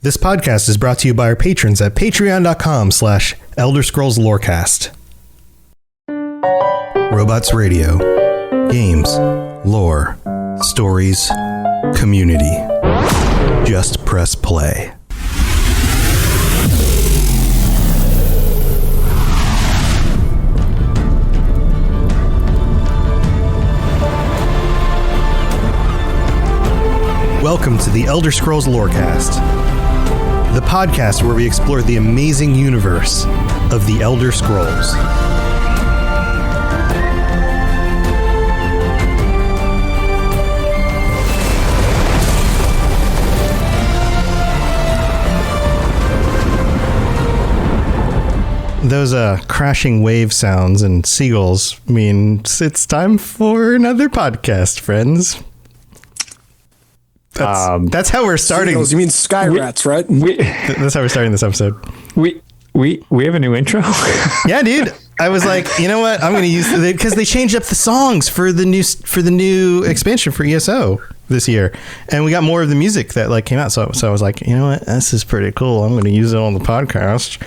This podcast is brought to you by our patrons at patreon.com/Elder Scrolls Lorecast. Robots Radio. Games, lore, stories, community. Just press play. Welcome to the Elder Scrolls Lorecast, the podcast where we explore the amazing universe of the Elder Scrolls. Those crashing wave sounds and seagulls means it's time for another podcast, friends. That's how we're starting. Seagulls, you mean sky rats, right? That's how we're starting this episode. We have a new intro. Yeah, dude. I was like, you know what? I'm going to use because they changed up the songs for the new expansion for ESO this year, and we got more of the music that came out. So I was like, you know what? This is pretty cool. I'm going to use it on the podcast.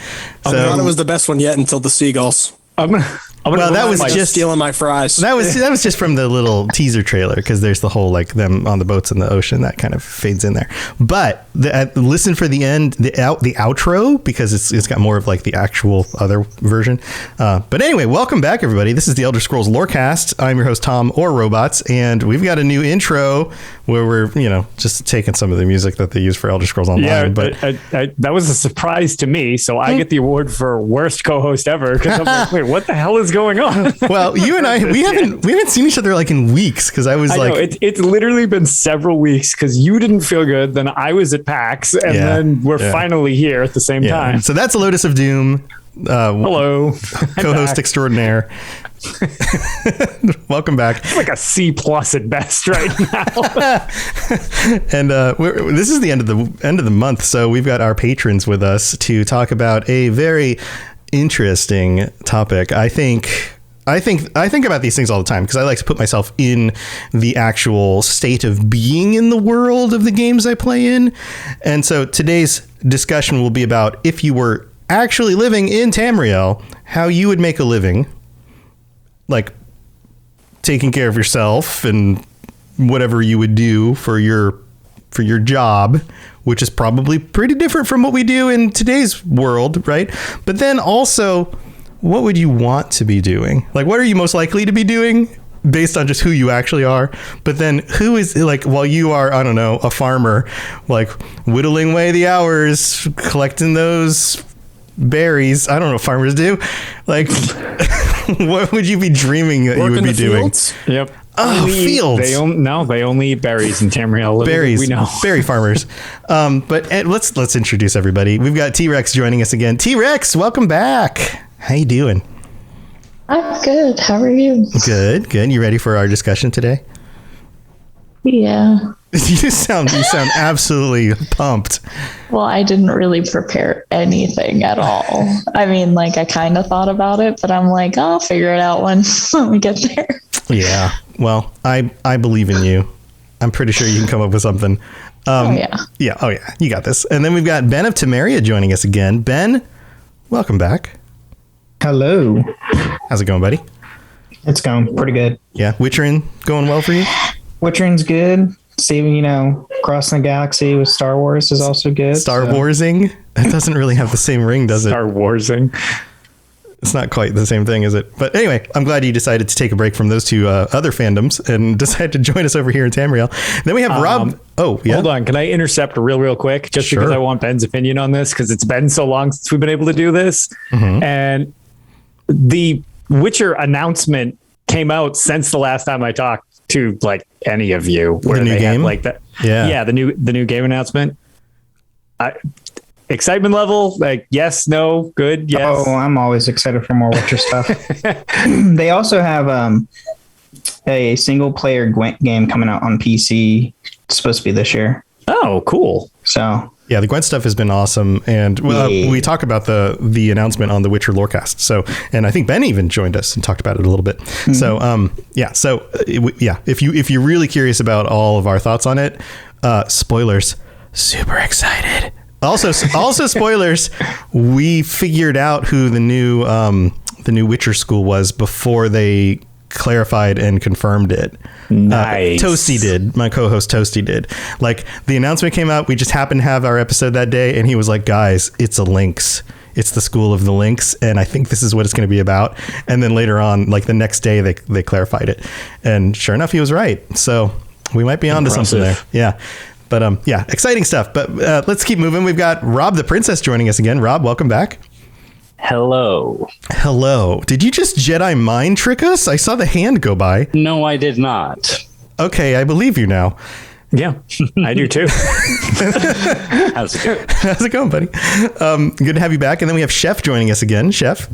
I thought it was the best one yet until the seagulls. That was just stealing my fries. That was just from the little teaser trailer, because there's the whole them on the boats in the ocean that kind of fades in there. But listen for the end, the outro, because it's got more of the actual other version. But anyway, welcome back, everybody. This is the Elder Scrolls Lorecast. I'm your host, Tom, or Robots, and we've got a new intro where we're just taking some of the music that they use for Elder Scrolls Online. Yeah, but that was a surprise to me. So I get the award for worst co-host ever, because I'm like, wait, what the hell is going on? Well, you and I, we haven't seen each other in weeks, because I was it's literally been several weeks, because you didn't feel good, then I was at PAX, and then we're finally here at the same time. So that's Lotus of Doom. Hello, co-host extraordinaire. Welcome back. It's like a C+ at best right now. And this is the end of the month, so we've got our patrons with us to talk about a very interesting topic. I think about these things all the time, because I like to put myself in the actual state of being in the world of the games I play in. And so today's discussion will be about, if you were actually living in Tamriel, how you would make a living, taking care of yourself and whatever you would do for your job, which is probably pretty different from what we do in today's world, right? But then also, what would you want to be doing? What are you most likely to be doing based on just who you actually are? But then who is, while you are, I don't know, a farmer, whittling away the hours, collecting those berries. I don't know what farmers do. What would you be dreaming that you would be doing? Fields? Yep. Oh, fields. They only eat berries in Tamriel. Berries. We know. Berry farmers. But let's introduce everybody. We've got T-Rex joining us again. T-Rex, welcome back. How you doing? I'm good. How are you? Good. You ready for our discussion today? Yeah. You sound absolutely pumped. Well, I didn't really prepare anything at all. I mean, I kind of thought about it, but I'm like, I'll figure it out when we get there. Yeah. Well, I believe in you. I'm pretty sure you can come up with something. Yeah. Oh, yeah. You got this. And then we've got Ben of Tamriel joining us again. Ben, welcome back. Hello. How's it going, buddy? It's going pretty good. Yeah. Witcherin going well for you? Witcherin's good. Saving, crossing the galaxy with Star Wars is also good. Star Warsing? That doesn't really have the same ring, does it? Star Warsing. It's not quite the same thing, is it? But anyway, I'm glad you decided to take a break from those two other fandoms and decided to join us over here in Tamriel. Then we have Rob. Oh, yeah. Hold on. Can I intercept real quick? Just Sure. Because I want Ben's opinion on this, because it's been so long since we've been able to do this. Mm-hmm. And the Witcher announcement came out since the last time I talked to any of you, where the new they game? had that. Yeah. The new game announcement. Excitement level, yes, no, good, yes. Oh, I'm always excited for more Witcher stuff. They also have a single player Gwent game coming out on PC. It's supposed to be this year. Oh, cool. So yeah, the Gwent stuff has been awesome, and we talk about the announcement on the Witcher Lorecast. So, and I think Ben even joined us and talked about it a little bit. Mm-hmm. So if you're really curious about all of our thoughts on it, spoilers, super excited. Also spoilers. We figured out who the new Witcher school was before they clarified and confirmed it. Nice. Toasty did. My co-host Toasty did. Like, the announcement came out. We just happened to have our episode that day, and he was like, "Guys, it's a Lynx. It's the school of the Lynx, and I think this is what it's going to be about." And then later on, like the next day, they clarified it, and sure enough, he was right. So we might be onto something there. Yeah. But yeah, exciting stuff. But let's keep moving. We've got Rob the Princess joining us again. Rob, welcome back. Hello. Hello. Did you just Jedi mind trick us? I saw the hand go by. No, I did not. Okay, I believe you now. Yeah, I do too. How's it going? How's it going, buddy? Good to have you back. And then we have Chef joining us again. Chef.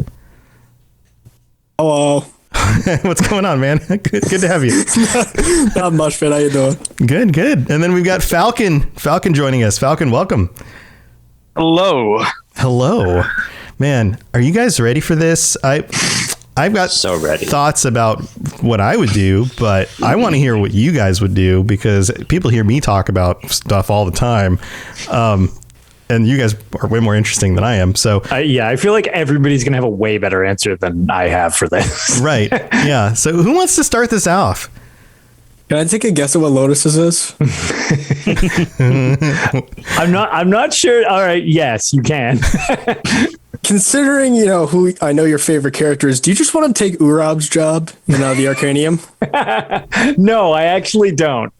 Hello. What's going on, man? Good to have you. Not much, man. How you doing? Good. And then we've got Falcon. Falcon joining us. Falcon, welcome. Hello. Man, are you guys ready for this? I've got So ready. thoughts about what I would do, but I want to hear what you guys would do, because people hear me talk about stuff all the time. And you guys are way more interesting than I am. So I feel like everybody's going to have a way better answer than I have for this. right. Yeah. So who wants to start this off? Can I take a guess at what Lotus's is? I'm not sure. All right. Yes, you can. Considering, who I know your favorite character is, do you just want to take Urab's job in the Arcanium? No, I actually don't.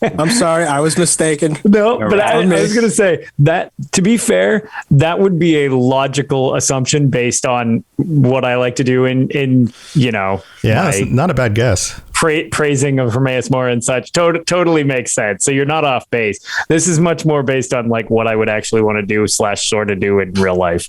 I'm sorry, I was mistaken. No, but I was going to say that, to be fair, that would be a logical assumption based on what I like to do in Yeah, it's not a bad guess. Praising of Hermaeus Mora and such. Totally makes sense. So you're not off base. This is much more based on like what I would actually want to do / sort of do in real life.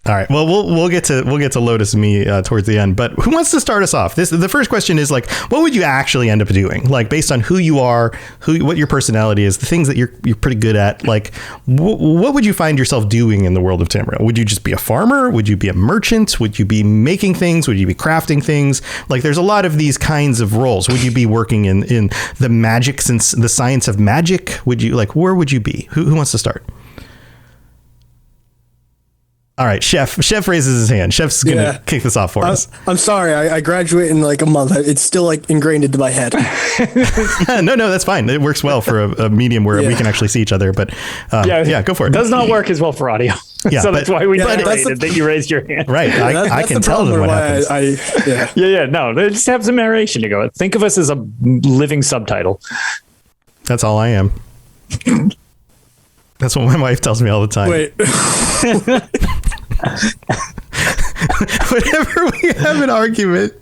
All right. Well, we'll get to Lotus and me towards the end. But who wants to start us off? The first question is like, what would you actually end up doing? Like, based on who you are, what your personality is, the things that you're pretty good at. Like, what would you find yourself doing in the world of Tamriel? Would you just be a farmer? Would you be a merchant? Would you be making things? Would you be crafting things? Like, there's a lot of these kinds of roles. Would you be working in the magic, since the science of magic? Would you where would you be? Who wants to start? All right, Chef raises his hand. Chef's going to kick this off for us. I'm sorry. I graduate in like a month. It's still like ingrained into my head. No, that's fine. It works well for a medium where we can actually see each other. But go for it. Does not work as well for audio. Yeah, so that's why we narrated that you raised your hand. Right. I can tell them what happens. No, they just have some narration to go. Think of us as a living subtitle. That's all I am. That's what my wife tells me all the time. Wait. Whenever we have an argument,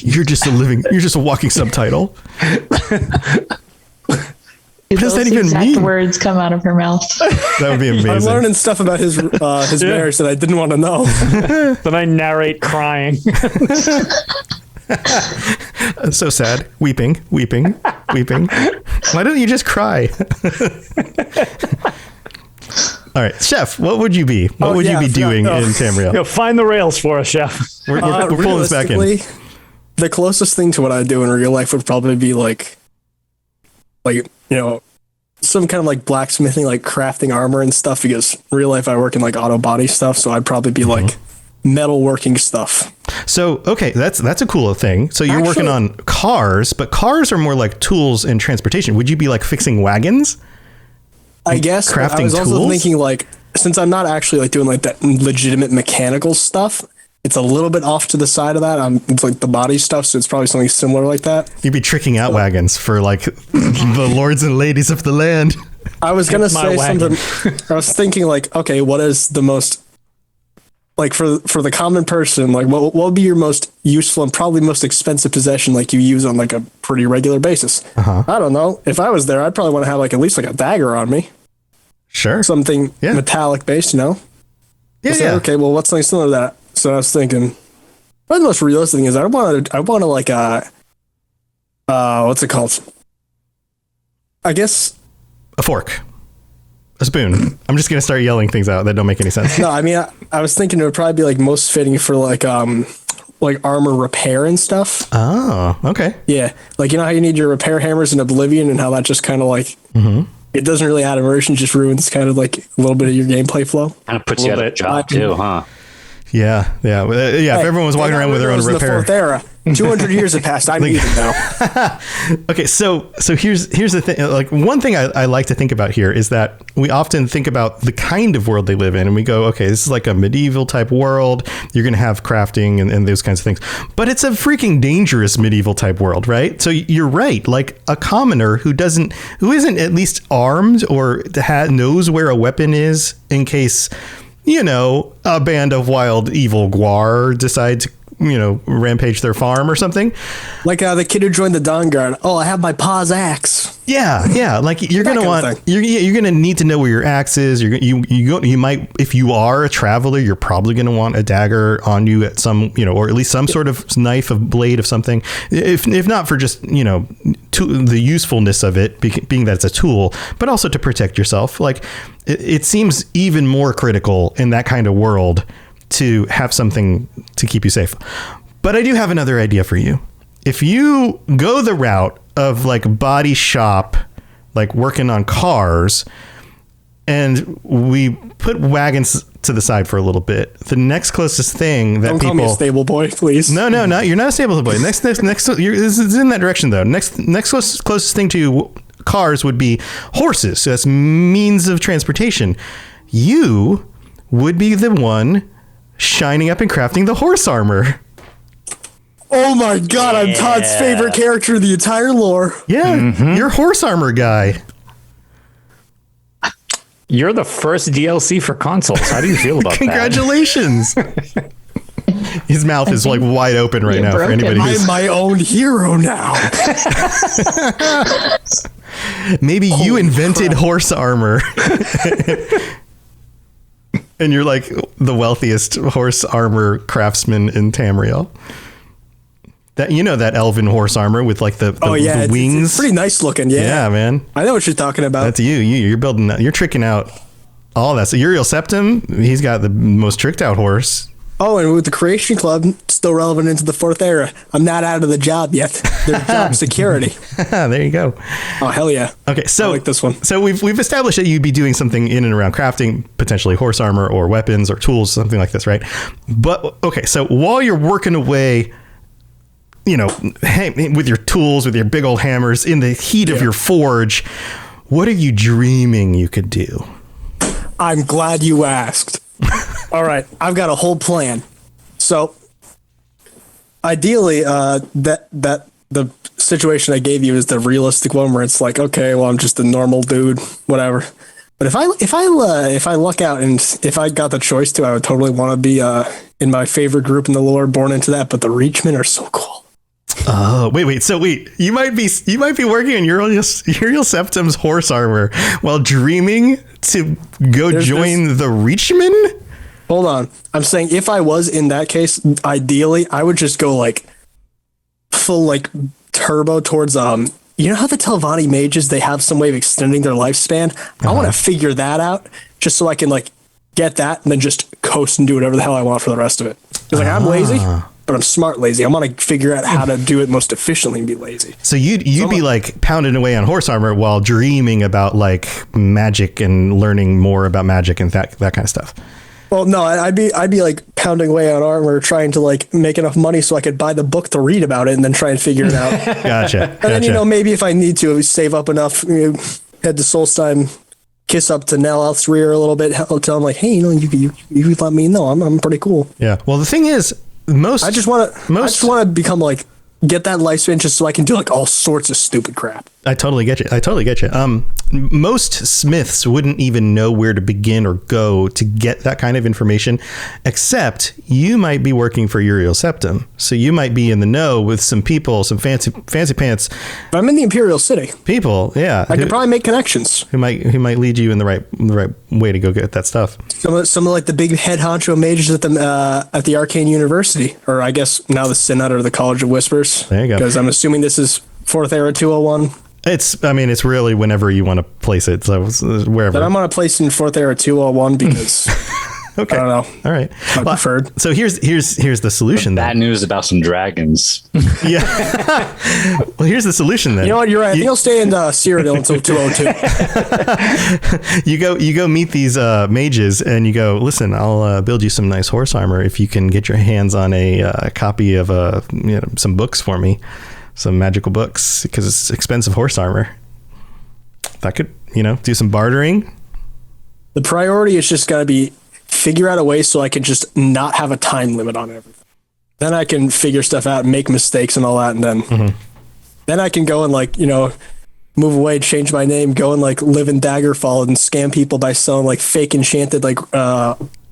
you're just a walking subtitle. What does that even mean? Words come out of her mouth. That would be amazing. I'm learning stuff about his marriage that I didn't want to know. Then I narrate crying. So sad. Weeping. Why don't you just cry? All right, Chef, what would you be? What would you be doing in Tamriel? Find the rails for us, Chef. We're pulling this back in. The closest thing to what I do in real life would probably be like some kind of like blacksmithing, like crafting armor and stuff, because in real life I work in like auto body stuff, so I'd probably be like metalworking stuff. So, okay, that's a cool thing. So you're working on cars, but cars are more like tools and transportation. Would you be like fixing wagons? I guess. Crafting I was also tools? thinking like, since I'm not actually like doing like that legitimate mechanical stuff, it's a little bit off to the side of that. It's like the body stuff, so it's probably something similar like that. You'd be tricking out wagons for like the lords and ladies of the land. I was gonna say something. I was thinking like, okay, what is the most like for the common person, like what would be your most useful and probably most expensive possession, like you use on like a pretty regular basis? I don't know. If I was there, I'd probably want to have like at least like a dagger on me. Sure. Something metallic based, Yeah. Okay. Well, what's something similar to that? So I was thinking, probably the most realistic thing is I want to like what's it called? I guess a fork. A spoon. I'm just going to start yelling things out that don't make any sense. No, I mean, I was thinking it would probably be like most fitting for like armor repair and stuff. Oh, okay. Yeah. Like, you know how you need your repair hammers in Oblivion and how that just kind of like it doesn't really add immersion, just ruins kind of like a little bit of your gameplay flow. Kind of puts you out of a job too, huh? Yeah. If everyone was walking around with their own repair. The fourth era. 200 years have passed. I'm even now. Okay, so here's the thing. Like, one thing I like to think about here is that we often think about the kind of world they live in, and we go, okay, this is like a medieval type world. You're going to have crafting and those kinds of things, but it's a freaking dangerous medieval type world, right? So you're right. Like, a commoner who isn't at least armed or knows where a weapon is in case, a band of wild evil guar decides to, rampage their farm or something. Like the kid who joined the Dawn Guard. Oh, I have my pa's axe. Yeah. Like, you're gonna need to know where your axe is. You might, if you are a traveler, you're probably gonna want a dagger on you at some, or at least some sort of knife, a blade of something. If not for just the usefulness of it, being that it's a tool, but also to protect yourself. Like, it seems even more critical in that kind of world to have something to keep you safe. But I do have another idea for you. If you go the route of like body shop, like working on cars, and we put wagons to the side for a little bit, the next closest thing that Don't people... call me a stable boy, please. No, you're not a stable boy. Next, this is in that direction though. Next closest thing to cars would be horses. So that's means of transportation. You would be the one shining up and crafting the horse armor. Oh my god, I'm Todd's favorite character in the entire lore. Yeah, you're horse armor guy. You're the first DLC for consoles. How do you feel about Congratulations. His mouth is like wide open right now for anybody who's... I'm my own hero now. Maybe you invented horse armor. And you're like the wealthiest horse armor craftsman in Tamriel. That elven horse armor with like the wings. It's pretty nice looking. Yeah, man. I know what you're talking about. That's you. You're building that. You're tricking out all that. So Uriel Septim, he's got the most tricked out horse. Oh, and with the Creation Club still relevant into the fourth era, I'm not out of the job yet. There's job security. There you go. Oh, hell yeah. Okay, so I like this one. So we've established that you'd be doing something in and around crafting, potentially horse armor or weapons or tools, something like this, right? But okay, so while you're working away, with your tools, with your big old hammers in the heat of your forge, what are you dreaming you could do? I'm glad you asked. All right, I've got a whole plan. So, ideally, that the situation I gave you is the realistic one where it's like, okay, well, I'm just a normal dude, whatever. But if I luck out and if I got the choice to, I would totally want to be in my favorite group in the lore, born into that. But the Reachmen are so cool. Oh, wait. So you might be working on Uriel Septim's horse armor while dreaming to go join the Reachmen? Hold on. I'm saying if I was in that case, ideally, I would just go like full like turbo towards you know how the Telvanni mages, they have some way of extending their lifespan? I want to figure that out just so I can like get that and then just coast and do whatever the hell I want for the rest of it. Because like I'm lazy, but I'm smart lazy. I want to figure out how to do it most efficiently and be lazy. So you'd be like pounding away on horse armor while dreaming about like magic and learning more about magic and that kind of stuff. Well, no, I'd be like pounding away on armor, trying to like make enough money so I could buy the book to read about it and then try and figure it out. Gotcha. And then, maybe if I need to save up enough, head to Solstheim, kiss up to Nel rear a little bit, tell him like, hey, you let me know. I'm pretty cool. Yeah. Well, the thing is, I just want to become like, get that lifespan just so I can do like all sorts of stupid crap. I totally get you. Most smiths wouldn't even know where to begin or go to get that kind of information, except you might be working for Uriel Septim. So you might be in the know with some people, some fancy pants. If I'm in the Imperial City. People, yeah. I could probably make connections. Who might lead you in the right way to go get that stuff. Some of like the big head honcho mages at the Arcane University, or I guess now the Synod or the College of Whispers. There you go. Because I'm assuming this is 4th Era 201. It's really whenever you want to place it. So wherever. But I'm going to place in 4th Era 201 because Okay. I don't know. All right. My preferred. So here's the solution then. Bad news about some dragons. Yeah. Well, here's the solution then. You know what? You're right. I think I'll stay in Cyrodiil until 202. You go meet these mages and you go, listen, I'll build you some nice horse armor if you can get your hands on a copy of some books for me, some magical books, because it's expensive horse armor. If I could, do some bartering. The priority is just got to be figure out a way so I can just not have a time limit on everything. Then I can figure stuff out, make mistakes and all that, and then I can go and move away, change my name, go and live in Daggerfall and scam people by selling fake enchanted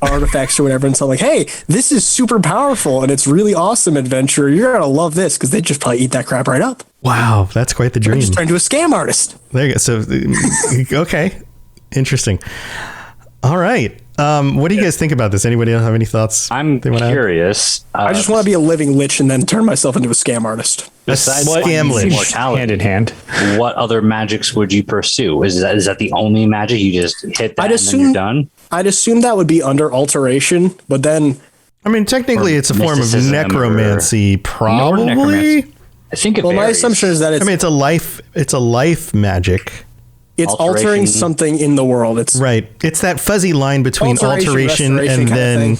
artifacts or whatever, and so hey, this is super powerful and it's really awesome adventure. You're gonna love this, because they just probably eat that crap right up. Wow, that's quite the dream. Just turn into a scam artist. There you go. So, okay, interesting. All right. What do you guys think about this? Anybody else have any thoughts? I'm curious. I just want to be a living lich and then turn myself into a scam artist. Besides scam lich. Immortality, hand in hand. what other magics would you pursue? Is that the only magic? You just hit that and then you're done? I'd assume that would be under alteration, but then... I mean, technically, it's a form of necromancy, probably. Necromancy. I think it varies. My assumption is that it's a life magic. It's altering something in the world. It's right. It's that fuzzy line between alteration and then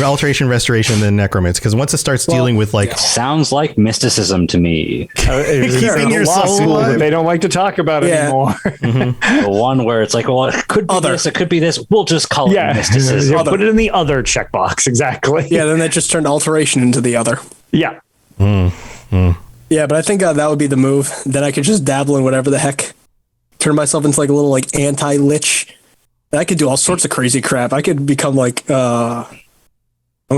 alteration, restoration, and then necromancy. Because once it starts dealing with sounds like mysticism to me. Keeping your soul alive. They don't like to talk about it anymore. The one where it's it could be this, it could be this. We'll just call it mysticism. Put it in the other checkbox. Exactly. Yeah. Then that just turned alteration into the other. Yeah. Yeah, but I think that would be the move. Then I could just dabble in whatever the heck. Turn myself into a little anti-lich. I could do all sorts of crazy crap. I could become with the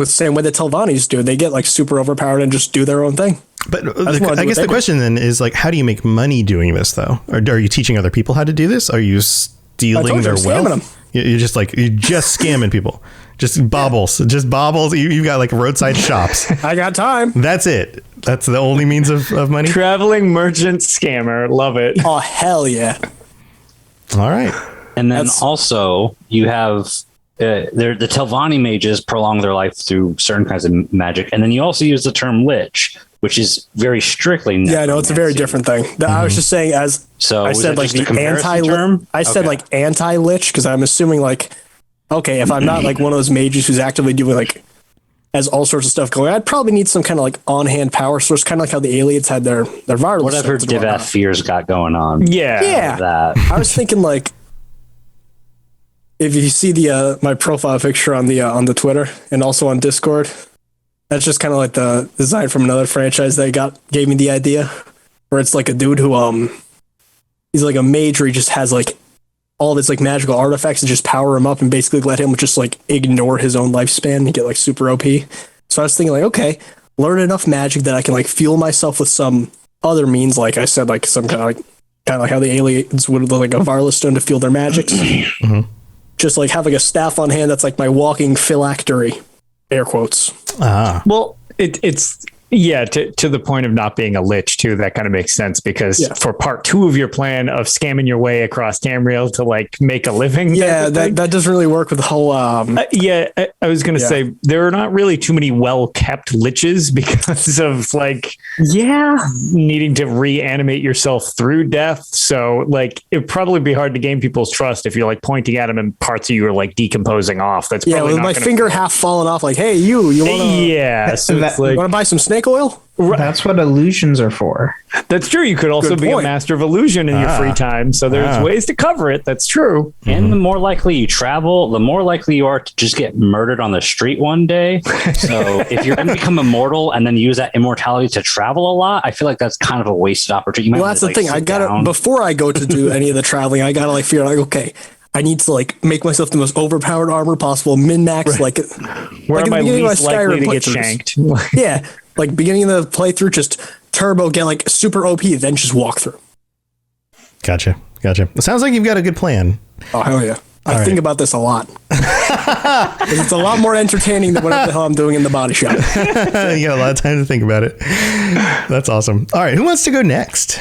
same way the Telvannis do. They get super overpowered and just do their own thing. But I guess the question then is how do you make money doing this though? Or are you teaching other people how to do this? Are you stealing their wealth? You're just scamming people. Just baubles. You've got roadside shops. I got time. That's it. That's the only means of money. Traveling merchant scammer. Love it. Oh, hell yeah. All right. And then also you have the Telvanni mages prolong their life through certain kinds of magic. And then you also use the term lich, which is very strictly necromancy. Yeah, no, it's a very different thing. I was just saying I said the anti-term. I said anti-lich because I'm assuming okay, if I'm not one of those mages who's actively doing has all sorts of stuff going, I'd probably need some kind of on-hand power source, kind of how the aliens had their virus. Whatever Divath Fear's got going on. Yeah. That. I was thinking if you see my profile picture on the Twitter and also on Discord, that's just kind of the design from another franchise they gave me the idea, where it's a dude who he's a mage where he just has all of his magical artifacts and just power him up and basically let him just ignore his own lifespan and get super OP. So I was thinking okay, learn enough magic that I can fuel myself with some other means, like I said, some kind of how the aliens would a Varla stone to fuel their magics. Just have a staff on hand that's my walking phylactery, air quotes. Well, it's to the point of not being a lich too. That kind of makes sense because for part 2 of your plan of scamming your way across Tamriel to make a living. Yeah, that doesn't really work with the whole. I was going to say there are not really too many well-kept liches because of needing to reanimate yourself through death. So it'd probably be hard to gain people's trust if you're pointing at them and parts of you are decomposing off. That's probably with my finger half falling off. Hey, you want to? So it's want to buy some snake oil? That's what illusions are for. That's true. You could also be a master of illusion in your free time. So there's ways to cover it. That's true. And the more likely you travel, the more likely you are to just get murdered on the street one day. So if you're going to become immortal and then use that immortality to travel a lot, I feel that's kind of a wasted opportunity. Well, that's the thing. I gotta before I go to do any of the traveling, I gotta figure out okay, I need to make myself the most overpowered armor possible, min max. Where am I least likely to get shanked? Yeah. Beginning of the playthrough, just turbo, get super OP, then just walk through. Gotcha. It sounds like you've got a good plan. Oh, hell yeah. I think about this a lot. It's a lot more entertaining than whatever the hell I'm doing in the body shop. You got a lot of time to think about it. That's awesome. All right, who wants to go next?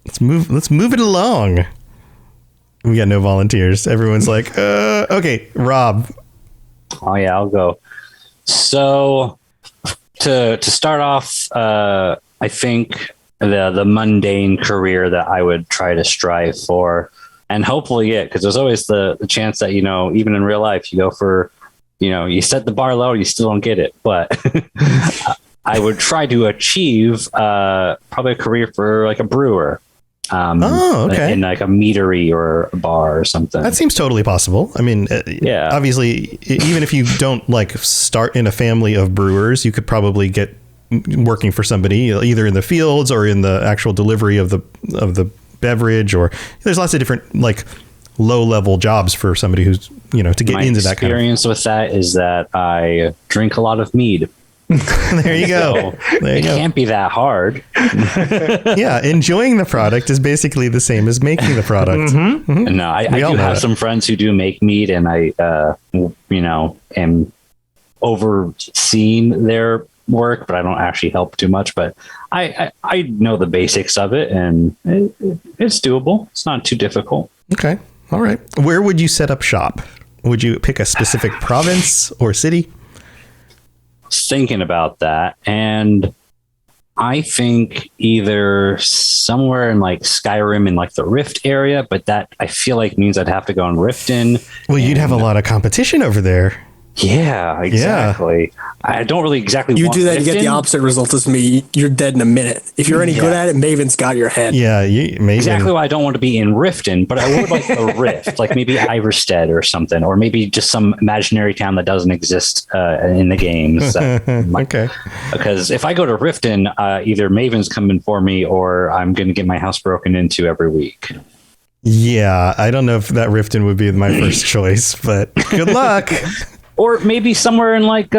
Let's move it along. We got no volunteers. Everyone's okay, Rob. Oh yeah, I'll go. So to start off, I think the mundane career that I would try to strive for, and hopefully get, because there's always the chance that, even in real life, you go for, you set the bar low, you still don't get it. But I would try to achieve probably a career for like a brewer. Okay. In like a meadery or a bar or something. That seems totally possible. I mean, yeah. Obviously, even if you don't like start in a family of brewers, you could probably get working for somebody either in the fields or in the actual delivery of the beverage, or there's lots of different like low level jobs for somebody who's, to get into that kind of. My experience with that is that I drink a lot of mead. There you go. So it can't be that hard. Yeah, enjoying the product is basically the same as making the product. Mm-hmm. Mm-hmm. No, I do have some friends who do make mead, and I, am overseeing their work, but I don't actually help too much. But I know the basics of it, and it's doable. It's not too difficult. Okay. All right. Where would you set up shop? Would you pick a specific province or city? Thinking about that, and I think either somewhere in like Skyrim in like the Rift area, but that I feel like means I'd have to go in Riften. Well, you'd have a lot of competition over there. Yeah, exactly. Yeah. I don't really exactly. You do that, Riften. You get the opposite result as me. You're dead in a minute. If you're any good at it, Maven's got your head. Yeah, Maven. Exactly why I don't want to be in Riften, but I would like a Rift, like maybe Iverstead or something, or maybe just some imaginary town that doesn't exist in the games. Okay. Because if I go to Riften, either Maven's coming for me, or I'm going to get my house broken into every week. Yeah, I don't know if that Riften would be my first choice, but good luck. Or maybe somewhere in like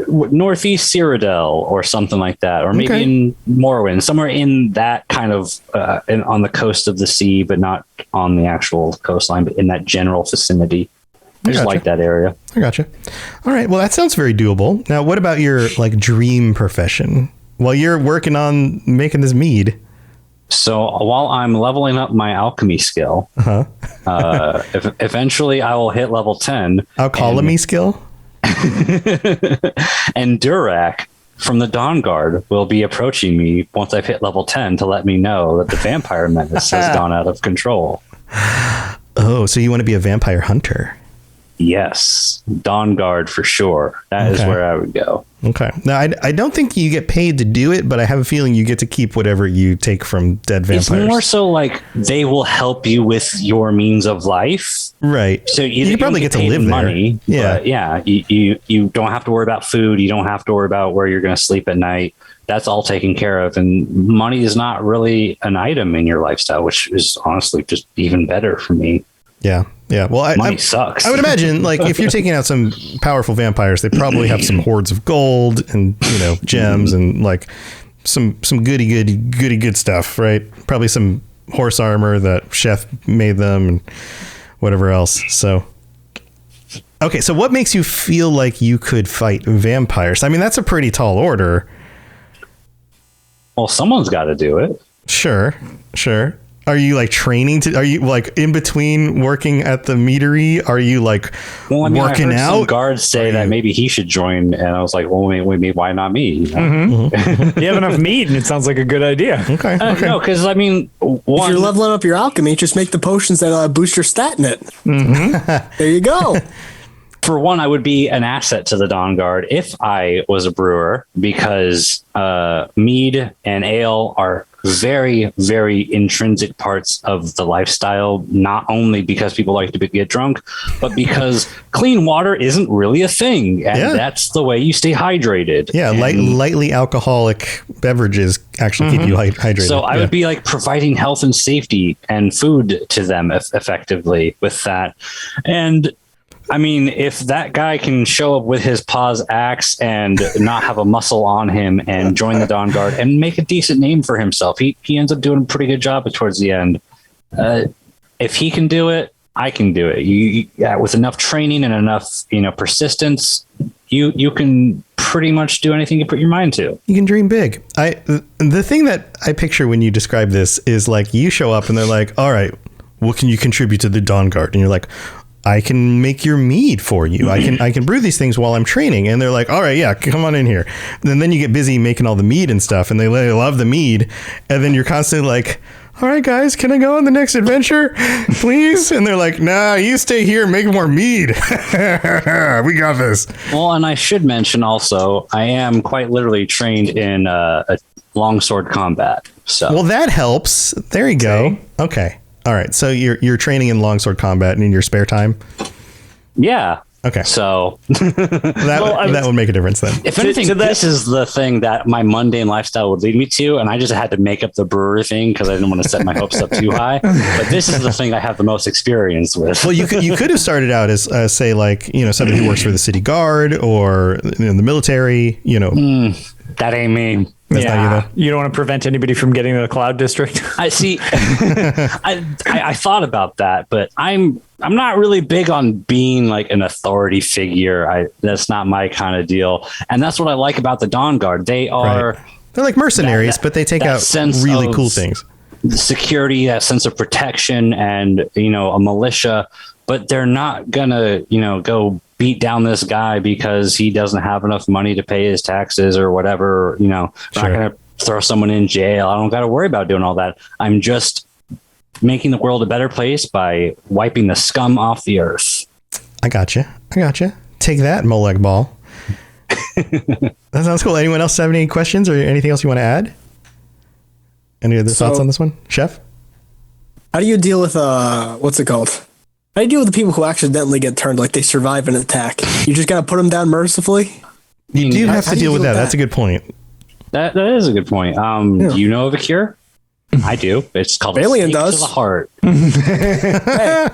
northeast Cyrodiil or something like that, or maybe in Morrowind, somewhere in that kind of on the coast of the sea, but not on the actual coastline, but in that general vicinity. I just like that area. I gotcha. All right. Well, that sounds very doable. Now, what about your like dream profession while you're working on making this mead? So while I'm leveling up my alchemy skill, eventually I will hit level 10. Alchemy skill? And Durak from the Dawn Guard will be approaching me once I've hit level 10 to let me know that the vampire menace has gone out of control. Oh, so you want to be a vampire hunter? Yes, Dawn Guard for sure. That is where I would go. Okay. Now, I don't think you get paid to do it, but I have a feeling you get to keep whatever you take from dead vampires. It's more so like they will help you with your means of life. Right. So you probably get to live money. There. Yeah. You don't have to worry about food. You don't have to worry about where you're going to sleep at night. That's all taken care of. And money is not really an item in your lifestyle, which is honestly just even better for me. Yeah. Yeah. Well, money sucks. I would imagine, like, if you're taking out some powerful vampires, they probably have some hoards of gold and, gems and like some goody good stuff, right? Probably some horse armor that Chef made them and whatever else. So, okay. So what makes you feel like you could fight vampires? I mean, that's a pretty tall order. Well, someone's got to do it. Sure. Are you like training are you like in between working at the meadery? Are you like working I heard out? Some guards say that maybe he should join. And I was like, well, wait, why not me? Mm-hmm. You have enough meat and it sounds like a good idea. Okay. No, because I mean, if you're leveling up your alchemy, just make the potions that boost your stat in it. Mm-hmm. There you go. For one, I would be an asset to the Dawn Guard if I was a brewer, because mead and ale are very, very intrinsic parts of the lifestyle, not only because people like to get drunk, but because clean water isn't really a thing. And that's the way you stay hydrated. Yeah, lightly alcoholic beverages actually keep you hydrated. So I would be like providing health and safety and food to them effectively with that. And I mean, if that guy can show up with his Paz axe and not have a muscle on him and join the Dawn Guard and make a decent name for himself, he ends up doing a pretty good job towards the end. If he can do it, I can do it. You with enough training and enough, persistence, you can pretty much do anything you put your mind to. You can dream big. The thing that I picture when you describe this is like you show up and they're like, all right, what can you contribute to the Dawn Guard? And you're like, I can make your mead for you. I can brew these things while I'm training. And they're like, all right, yeah, come on in here. And then you get busy making all the mead and stuff, and they love the mead. And then you're constantly like, all right, guys, can I go on the next adventure, please? And they're like, nah, you stay here and make more mead. We got this. Well, and I should mention also, I am quite literally trained in a longsword combat. So, well, that helps. There you go. Okay. All right. So you're training in longsword combat in your spare time? Yeah. Okay. So that would make a difference then. If anything, this is the thing that my mundane lifestyle would lead me to, and I just had to make up the brewery thing because I didn't want to set my hopes up too high. But this is the thing I have the most experience with. Well, you could have started out as say like somebody who works for the city guard or in the military. That ain't me. That's not you don't want to prevent anybody from getting to the Cloud District. I see. I thought about that, but I'm not really big on being like an authority figure. That's not my kind of deal, and that's what I like about the Dawn Guard. They are they're like mercenaries, but they take out really cool things. Security, that sense of protection, and a militia. But they're not gonna go beat down this guy because he doesn't have enough money to pay his taxes or whatever. They're not going to throw someone in jail. I don't got to worry about doing all that. I'm just making the world a better place by wiping the scum off the earth. I gotcha. Take that, Moleg Ball. That sounds cool. Anyone else have any questions or anything else you want to add? Any other thoughts on this one, Chef? How do you deal with what's it called? How do you deal with the people who accidentally get turned, like they survive an attack? You just gotta put them down mercifully? You do have to deal with that. That's a good point. That is a good point. Do you know of a cure? I do. It's called Alien Stake does. to the Heart. Hey,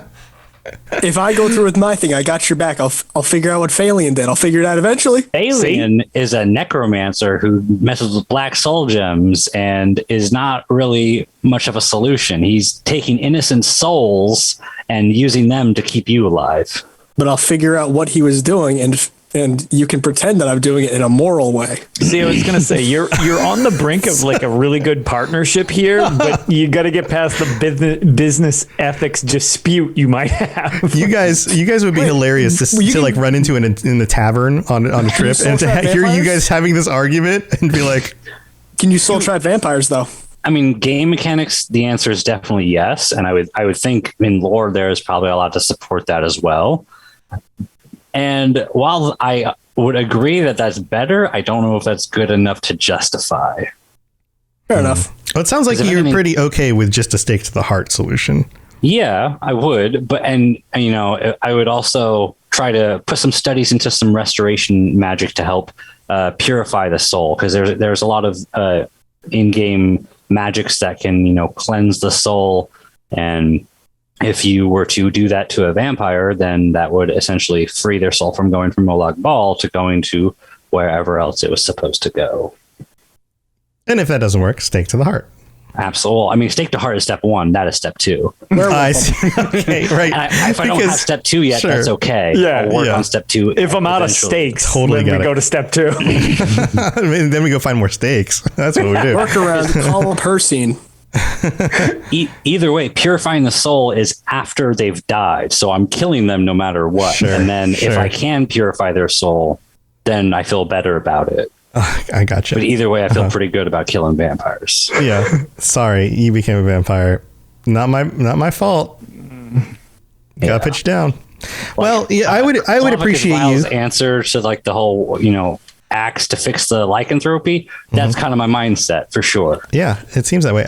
if I go through with my thing, I got your back. I'll figure out what Phalian did. I'll figure it out eventually. Phalian is a necromancer who messes with black soul gems and is not really much of a solution. He's taking innocent souls and using them to keep you alive. But I'll figure out what he was doing, and you can pretend that I'm doing it in a moral way. See, I was gonna say you're on the brink of like a really good partnership here, but you got to get past the business ethics dispute you might have. You guys would be hilarious to like run into in the tavern on a trip and to hear you guys having this argument and be like, can you soul trap vampires though? I mean, game mechanics, the answer is definitely yes. And I would think in lore, there is probably a lot to support that as well. And while I would agree that that's better, I don't know if that's good enough to justify. Fair enough. Well, it sounds like you're pretty okay with just a stake to the heart solution. Yeah, I would. But, I would also try to put some studies into some restoration magic to help purify the soul. Because there's a lot of in-game magics that can, cleanse the soul. And if you were to do that to a vampire, then that would essentially free their soul from going from Molag Bal to going to wherever else it was supposed to go. And if that doesn't work, stake to the heart. Absolutely. I mean, stake to heart is step 1. That is step 2. I see. Okay, right. If I don't have step 2 yet, that's okay. Yeah, I'll work on step 2. If I'm out of stakes, totally then we go to step 2. Then we go find more stakes. That's what we do. Work around, call up her scene. Either way, purifying the soul is after they've died. So I'm killing them no matter what. Sure, and then if I can purify their soul, then I feel better about it. I gotcha. But either way, I feel pretty good about killing vampires. Yeah. Sorry, you became a vampire. Not my fault. Gotta put you down. Well, yeah, I would appreciate you. Answer to like the whole, axe to fix the lycanthropy. That's kind of my mindset for sure. Yeah, it seems that way.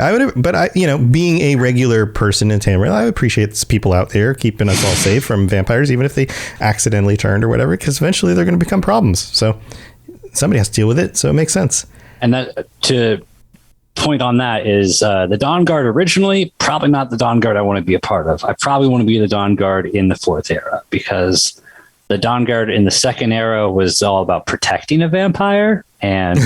Being a regular person in Tamriel, I appreciate people out there keeping us all safe from vampires, even if they accidentally turned or whatever, because eventually they're going to become problems. So somebody has to deal with it. So it makes sense. And that to point on that is the Dawn Guard originally, probably not the Dawn Guard I want to be a part of. I probably want to be the Dawn Guard in the 4th era, because the Dawn Guard in the 2nd era was all about protecting a vampire. And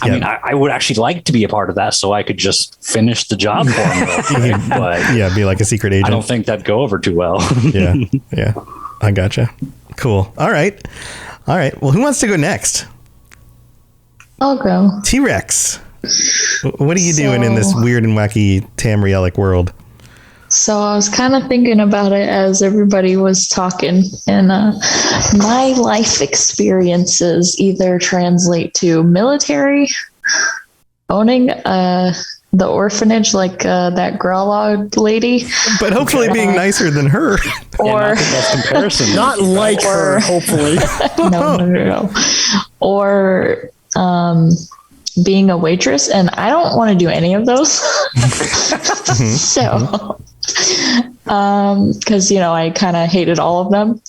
I mean, I would actually like to be a part of that so I could just finish the job for him. But be like a secret agent. I don't think that'd go over too well. Yeah. I gotcha. Cool. All right. Well, who wants to go next? I'll go. T-Rex. What are you doing in this weird and wacky Tamrielic world? So I was kind of thinking about it as everybody was talking, and my life experiences either translate to military, owning the orphanage like that Growlog lady, But hopefully being nicer than her. or Comparison. Not like her, hopefully. no. Or being a waitress, and I don't want to do any of those. So, because I kind of hated all of them.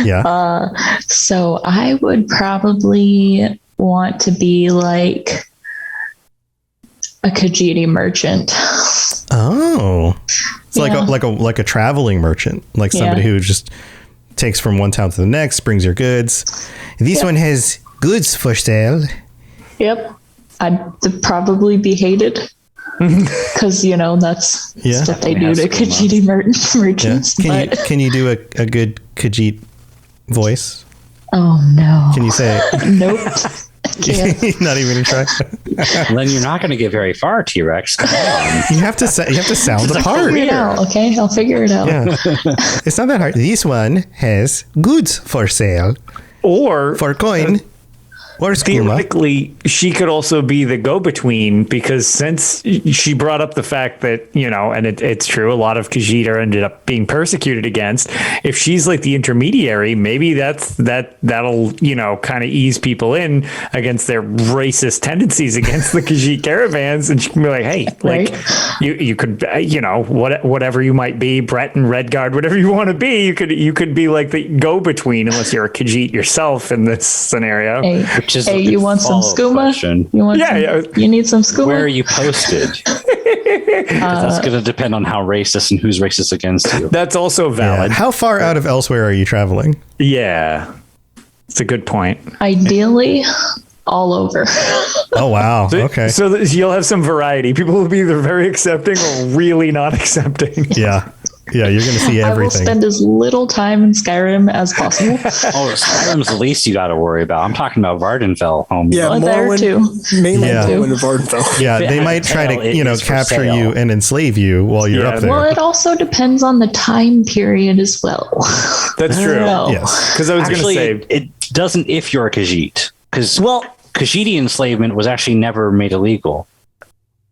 Yeah. So I would probably want to be like a Khajiit merchant. Oh, it's Yeah. like a traveling merchant, like somebody who just takes from one town to the next, brings your goods. This one has goods for sale. Yep. I'd probably be hated because that's stuff they do to Khajiit merchants. Yeah. But Can you do a good Khajiit voice? oh no. Can you say it? Nope. Can't. Not even a try. Then you're not going to get very far, T-Rex. Come on. You have to sound the part. Figure it out, okay? I'll figure it out. Yeah. It's not that hard. This one has goods for sale Or for coin. Or skooma. theoretically, she could also be the go-between, because since she brought up the fact that, and it's true, a lot of Khajiit are ended up being persecuted against. If she's like the intermediary, maybe that'll kind of ease people in against their racist tendencies against the Khajiit caravans, and she can be like, hey, like you could whatever you might be, Brett and Redguard, whatever you want to be, you could be like the go-between, unless you're a Khajiit yourself in this scenario. Hey, you want some skooma? Question. You want you need some skooma? Where are you posted? 'Cause that's going to depend on how racist and who's racist against you. That's also valid. How far out of elsewhere are you traveling? Yeah. It's a good point. Ideally, all over. Oh, wow. Okay. So you'll have some variety. People will be either very accepting or really not accepting. Yeah. Yeah, you're going to see I will everything. spend as little time in Skyrim as possible. Oh, Skyrim's the least you got to worry about. I'm talking about Vardenfell, homie. Yeah, Oh, there Morrowind, too. mainly Yeah. Morrowind and Vardenfell. Yeah, they might try to, It is for capture sale. you and enslave you while you're up there. Well, it also depends on the time period as well. That's true. No. Yes. Because I was Actually, going to say, it doesn't if you're a Khajiit. Because, Khajiit enslavement was actually never made illegal.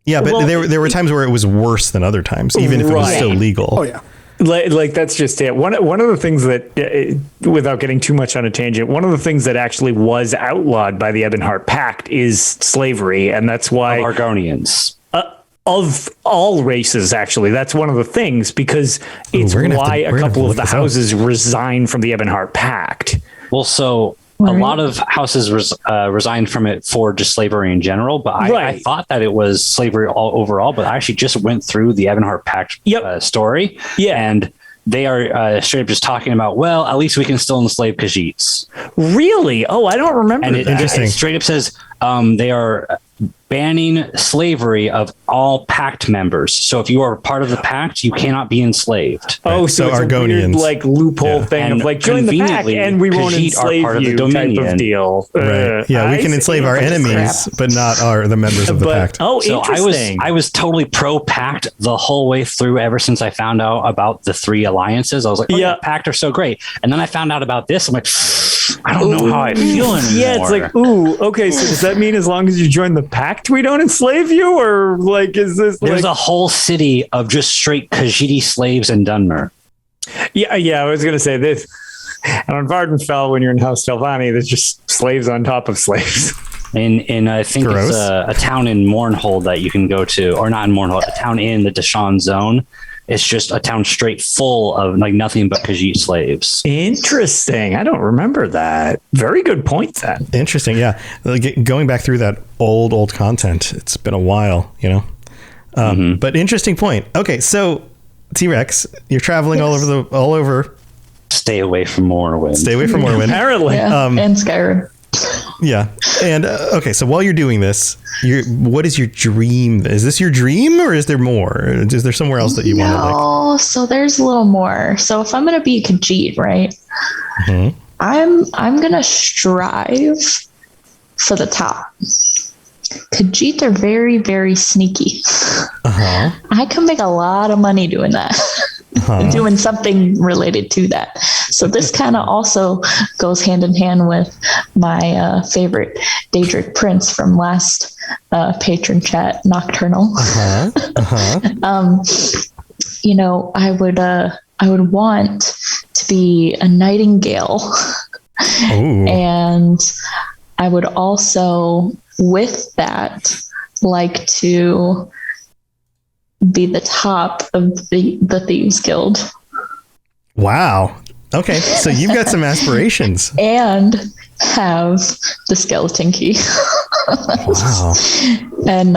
Yeah, but there were times where it was worse than other times, even if it was Right. still legal. Oh, yeah. like that's just it. One of the things that, without getting too much on a tangent, one of the things that actually was outlawed by the Ebonheart Pact is slavery, and that's why Argonians. of all races, actually, that's one of the things, because it's we're gonna have to- why we're a gonna have to couple look of the this up. houses resigned from the Ebonheart Pact. Well, so a lot of houses resigned from it for just slavery in general, but I thought that it was slavery overall, but I actually just went through the Ebonheart Pact story. Yeah. And they are straight up just talking about, well, at least we can still enslave Khajiits. Really? Oh, I don't remember And that. it straight up says they are banning slavery of all pact members. So if you are part of the pact, you cannot be enslaved. Oh, So so it's Argonians. a weird, loophole thing And of join the pact conveniently, and we won't Khajiit are enslave part of the you type Dominion. of deal. Right. Yeah, we I can see. enslave our enemies, but not the members of the pact. Oh, So interesting. I was totally pro pact the whole way through ever since I found out about the three alliances. I was like, yeah, pact are so great. And then I found out about this. I'm like, I don't know how I feel anymore. Yeah, it's like, ooh, okay, so does that mean as long as you join the pact, we don't enslave you? Or like, is this There's like... a whole city of just straight Khajiit slaves in Dunmer. Yeah, I was going to say this. And on Vardenfell, when you're in House Telvanni, there's just slaves on top of slaves. In I think Gross. it's a town in Mournhold that you can go to, or not in Mournhold, a town in the Deshaun zone. It's just a town straight full of like nothing but Khajiit slaves. Interesting. I don't remember that. Very good point then. Interesting. Yeah. Like, going back through that old content, it's been a while, but interesting point. Okay. So T-Rex, you're traveling all over. Stay away from Morrowind. Stay away from Morrowind. Apparently. Yeah, and Skyrim. Yeah. And okay, so while you're doing this, what is your dream? Is this your dream, or is there more? Is there somewhere else that you want to like? No, so there's a little more. So if I'm gonna be a Khajiit, right? I'm gonna strive for the top. Khajiit are very, very sneaky. I can make a lot of money doing that. Doing something related to that. So this kind of also goes hand in hand with my favorite Daedric prince from last patron chat, Nocturnal. You know, I would want to be a nightingale. And I would also, with that, like to be the top of the Thieves Guild. Wow. Okay, so you've got some aspirations. And have the skeleton key. Wow. And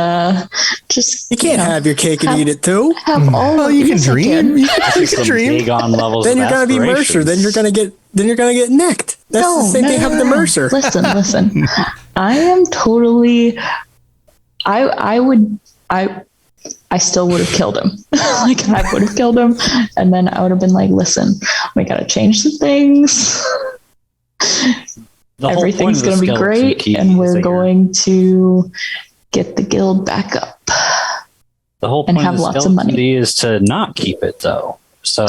just you can't have your cake and eat it too. Have all well, you can dream. You can dream. Then you're gonna be Mercer. Then you're gonna get necked. That's the same thing happened to Mercer. Listen. I am totally. I still would have killed him. Like I would have killed him, and then I would have been like, "Listen, we got to change some things. Everything's going to be great, and we're going to get the guild back up." The whole point of the skeleton key is to not keep it, though. So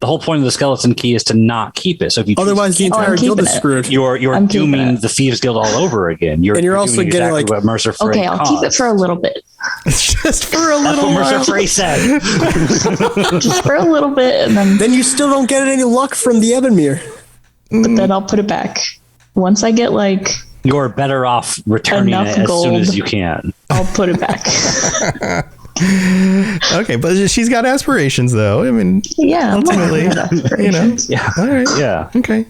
the whole point of the skeleton key is to not keep it. So if you otherwise, the entire guild is screwed. You're dooming the Thieves Guild all over again. You're also getting exactly what Mercer Frey okay, I'll keep it for a little bit. Just for a little. That's what Mercer Frey said. Just for a little bit, and then you still don't get any luck from the Ebonmere. But then I'll put it back once I get like. You're better off returning it as soon as you can. I'll put it back. Okay, but she's got aspirations, though. I mean, yeah, ultimately, you know. Yeah. All right. Yeah. Okay.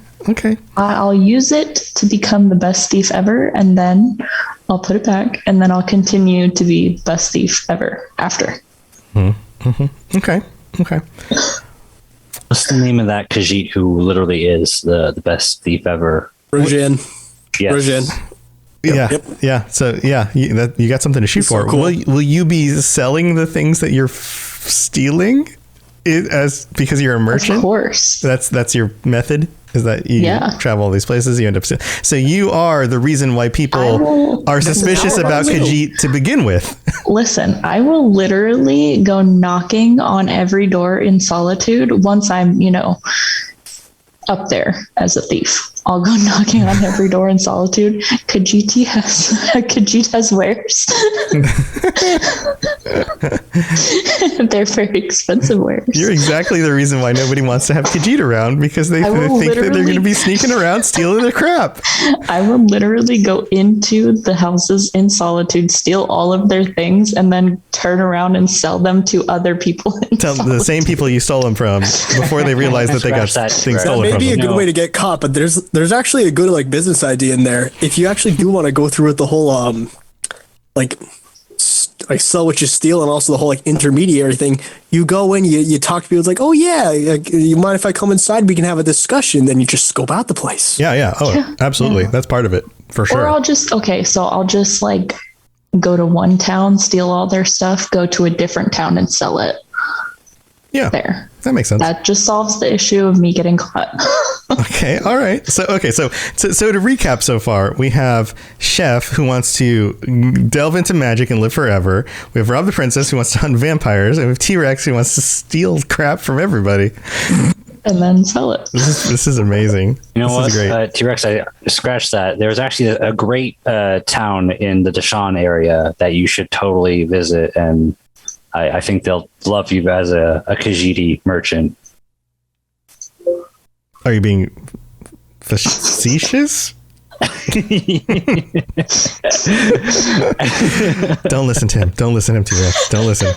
I'll use it to become the best thief ever, and then I'll put it back, and then I'll continue to be best thief ever after. Okay. What's the name of that Khajiit who literally is the best thief ever? Rojin. Yes. Rojin. Yeah. So you got something to shoot for. Cool. Will you be selling the things that you're stealing because you're a merchant? Of course. That's your method. Is that you travel all these places, you end up so you are the reason why people are suspicious about Khajiit to begin with. Listen, I will literally go knocking on every door in Solitude once I'm, up there as a thief. I'll go knocking on every door in Solitude. Khajiit has wares. They're very expensive wares. You're exactly the reason why nobody wants to have Khajiit around, because they think that they're going to be sneaking around stealing their crap. I will literally go into the houses in Solitude, steal all of their things, and then turn around and sell them to other people. The same people you stole them from before they realize that they got things stolen from them. Maybe a good way to get caught, but there's actually a good business idea in there. If you actually do want to go through with the whole sell what you steal, and also the whole intermediary thing, you go in, you talk to people. It's like, oh yeah, you mind if I come inside? We can have a discussion. Then you just scope out the place. Yeah. Oh, absolutely. That's part of it for sure. Or I'll just go to one town, steal all their stuff, go to a different town and sell it. Yeah, there. That makes sense. That just solves the issue of me getting caught. Okay, all right. So to recap so far, we have Chef, who wants to delve into magic and live forever. We have Rob the Princess, who wants to hunt vampires, and we have T-Rex, who wants to steal crap from everybody and then sell it. This is amazing. You know this what, T-Rex, I scratched that. There's actually a great town in the Deshaun area that you should totally visit, and I think they'll love you as a Khajiit merchant. Are you being facetious? Don't listen to him. T-Rex. Don't listen.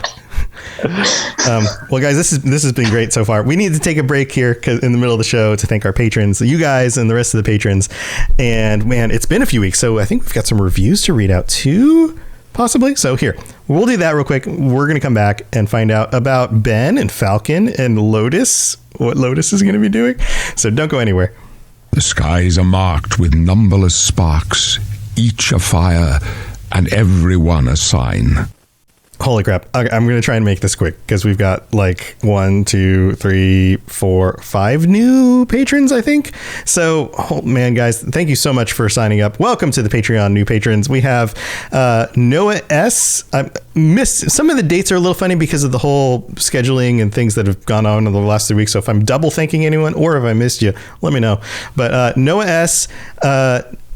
Well, guys, this has been great so far. We need to take a break here in the middle of the show to thank our patrons, you guys, and the rest of the patrons. And man, it's been a few weeks, so I think we've got some reviews to read out too. Possibly. So here, we'll do that real quick. We're going to come back and find out about Ben and Falcon and Lotus, what Lotus is going to be doing. So don't go anywhere. The skies are marked with numberless sparks, each a fire and every one a sign. Holy crap. Okay, I'm going to try and make this quick because we've got like 1, 2, 3, 4, 5 new patrons, I think. So, oh man, guys, thank you so much for signing up. Welcome to the Patreon new patrons. We have Noah S. I missed some of the dates are a little funny because of the whole scheduling and things that have gone on in the last 3 weeks. So if I'm double thanking anyone or if I missed you, let me know. But Noah S.,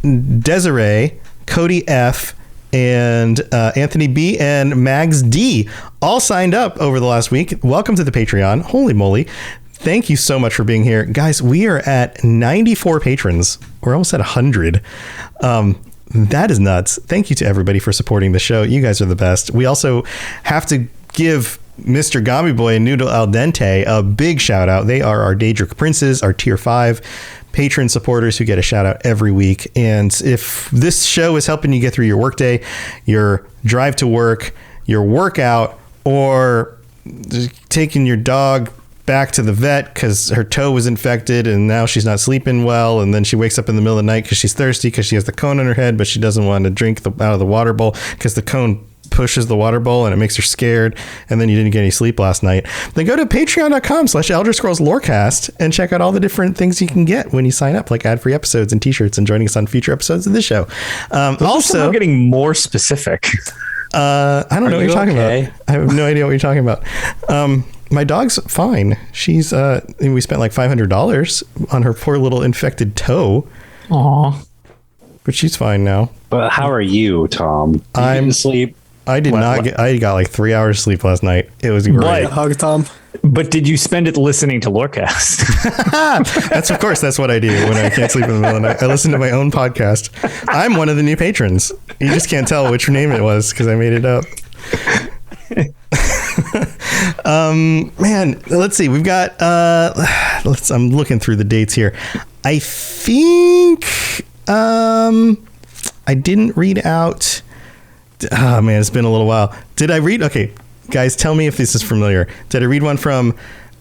Desiree, Cody F., and Anthony B and Mags D all signed up over the last week. Welcome to the Patreon. Holy moly. Thank you so much for being here. Guys, we are at 94 patrons. We're almost at 100. That is nuts. Thank you to everybody for supporting the show. You guys are the best. We also have to give Mr. Gummy Boy and Noodle Al Dente a big shout out. They are our Daedric Princes, our tier 5 patron supporters who get a shout out every week. And if this show is helping you get through your workday, your drive to work, your workout, or taking your dog back to the vet because her toe was infected and now she's not sleeping well, and then she wakes up in the middle of the night because she's thirsty because she has the cone on her head, but she doesn't want to drink out of the water bowl because the cone pushes the water bowl and it makes her scared, and then you didn't get any sleep last night, then go to patreon.com/Elder Scrolls Lorecast and check out all the different things you can get when you sign up, like ad-free episodes and t-shirts and joining us on future episodes of this show. Also, getting more specific. I don't know what you're talking about. I have no idea what you're talking about. My dog's fine. She's we spent like $500 on her poor little infected toe. Aw. But she's fine now. But how are you, Tom? I'm asleep. I did not get. I got like 3 hours sleep last night. It was great. Hug, Tom. But did you spend it listening to Lorecast? That's what I do when I can't sleep in the middle of the night. I listen to my own podcast. I'm one of the new patrons. You just can't tell which name it was because I made it up. Man, let's see. We've got. I'm looking through the dates here. I think I didn't read out. Oh man, it's been a little while. Did I read? Okay, guys, tell me if this is familiar. Did I read one from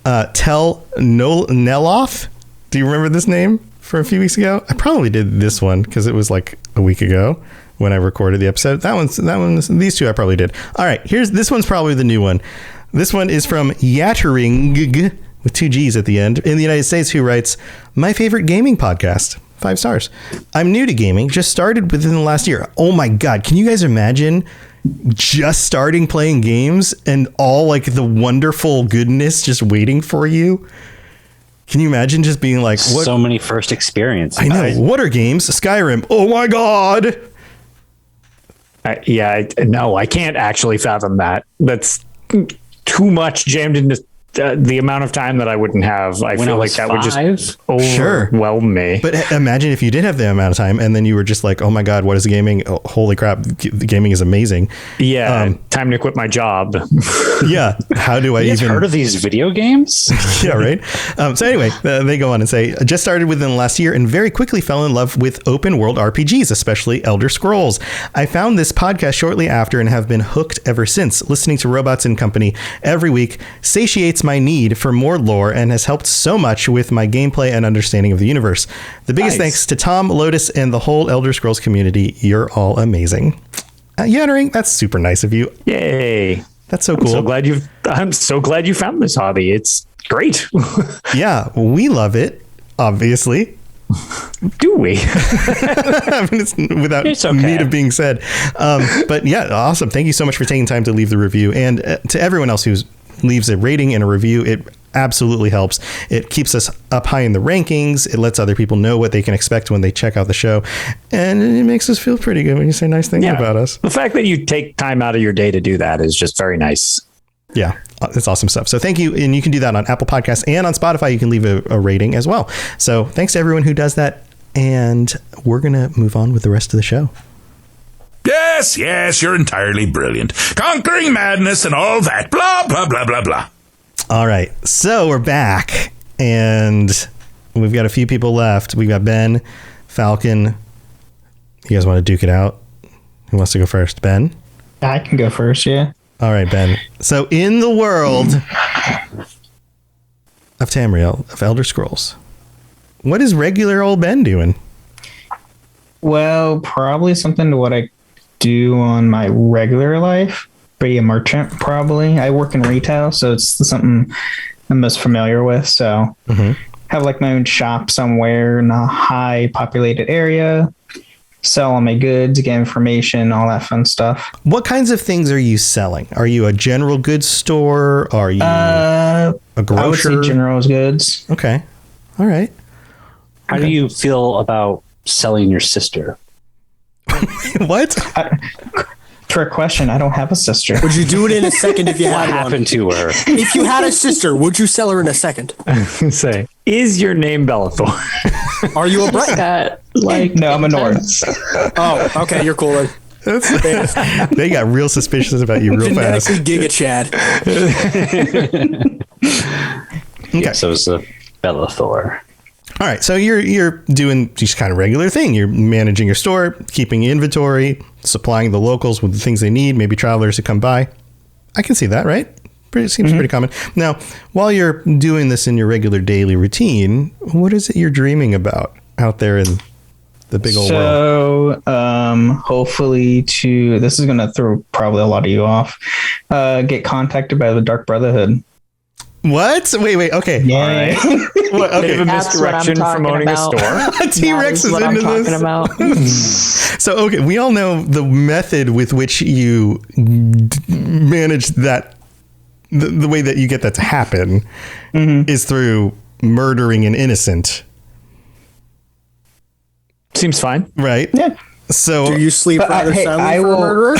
Tel Neloth? Do you remember this name from a few weeks ago? I probably did this one because it was like a week ago when I recorded the episode. These two I probably did. All right, this one's probably the new one. This one is from Yattering with 2 G's at the end in the United States, who writes, "My favorite gaming podcast. 5 stars. I'm new to gaming, just started within the last year." Oh my God. Can you guys imagine just starting playing games and all like the wonderful goodness just waiting for you? Can you imagine just being like, what? So many first experiences. I know. What are games? Skyrim. Oh my God. No, I can't actually fathom that. That's too much jammed into the amount of time that I wouldn't have. I feel like that would just overwhelm me. But imagine if you did have the amount of time and then you were just like, oh my God, what is gaming? Oh, holy crap. The gaming is amazing. Yeah. Time to quit my job. Yeah. How do I even heard of these video games? Yeah. Right. So anyway, they go on and say, just started within the last year and very quickly fell in love with open world RPGs, especially Elder Scrolls. I found this podcast shortly after and have been hooked ever since. Listening to Robots and Company every week satiates my need for more lore and has helped so much with my gameplay and understanding of the universe. The biggest thanks to Tom, Lotus, and the whole Elder Scrolls community. You're all amazing. Yattering, that's super nice of you. Yay. That's so cool. I'm so glad you found this hobby. It's great. Yeah, we love it, obviously. Do we? I mean, it's without need of being said. But yeah, awesome. Thank you so much for taking time to leave the review. And to everyone else who's leaves a rating and a review, it absolutely helps. It keeps us up high in the rankings. It lets other people know what they can expect when they check out the show, and it makes us feel pretty good when you say nice things about us. The fact that you take time out of your day to do that is just very nice. Yeah, it's awesome stuff. So thank you. And you can do that on Apple Podcasts and on Spotify. You can leave a rating as well. So thanks to everyone who does that. And we're going to move on with the rest of the show. Yes, you're entirely brilliant. Conquering madness and all that. Blah, blah, blah, blah, blah. All right. So we're back. And we've got a few people left. We've got Ben, Falcon. You guys want to duke it out? Who wants to go first? Ben? I can go first, yeah. All right, Ben. So in the world of Tamriel, of Elder Scrolls, what is regular old Ben doing? Well, probably something to what I do on my regular life. be a merchant, probably. I work in retail, so it's something I'm most familiar with. So have like my own shop somewhere in a high populated area, sell all my goods, get information, all that fun stuff. What kinds of things are you selling? Are you a general goods store? Are you a grocer? I would say general goods. Okay. All right. How do you feel about selling your sister? What? Trick question. I don't have a sister. Would you do it in a second if you What had one? happened to her? If you had a sister, would you sell her in a second? Say, is your name Bellathor? Are you a Bright? That, like, No, I'm a Nord. Oh, okay, you're cool then. They got real suspicious about you real fast. Genetically Giga Chad. Okay. So it's a Bellathor. All right, so you're doing just kind of regular thing. You're managing your store, keeping inventory, supplying the locals with the things they need, maybe travelers who come by. I can see that, right? Seems pretty common. Now, while you're doing this in your regular daily routine, what is it you're dreaming about out there in the big old world? So, hopefully this is going to throw probably a lot of you off, get contacted by the Dark Brotherhood. What? Wait. Okay. Yeah. All right. What, okay. Bit of a That's what I'm misdirection from talking owning about. a store. T-Rex is what I'm into talking this. about. So, okay, we all know the method with which you manage that, the way that you get that to happen is through murdering an innocent, Seems fine. right? Yeah. So, Do you sleep But, rather hey, soundly I for a will- murderer?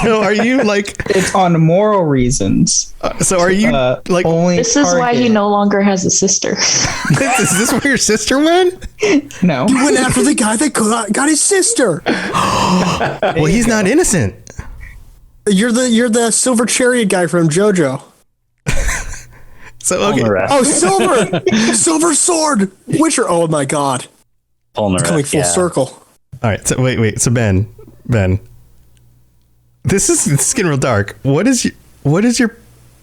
so are you like, It's on moral reasons. so are you like, Only This is why he target- no longer has a sister. is this where your sister went? No. You went after the guy that got his sister. Well, he's not innocent. You're the silver chariot guy from JoJo. So, okay. Oh, silver! Silver sword! Witcher. Oh my god. Coming full circle. All right. So wait. So Ben, this is getting real dark. What is your?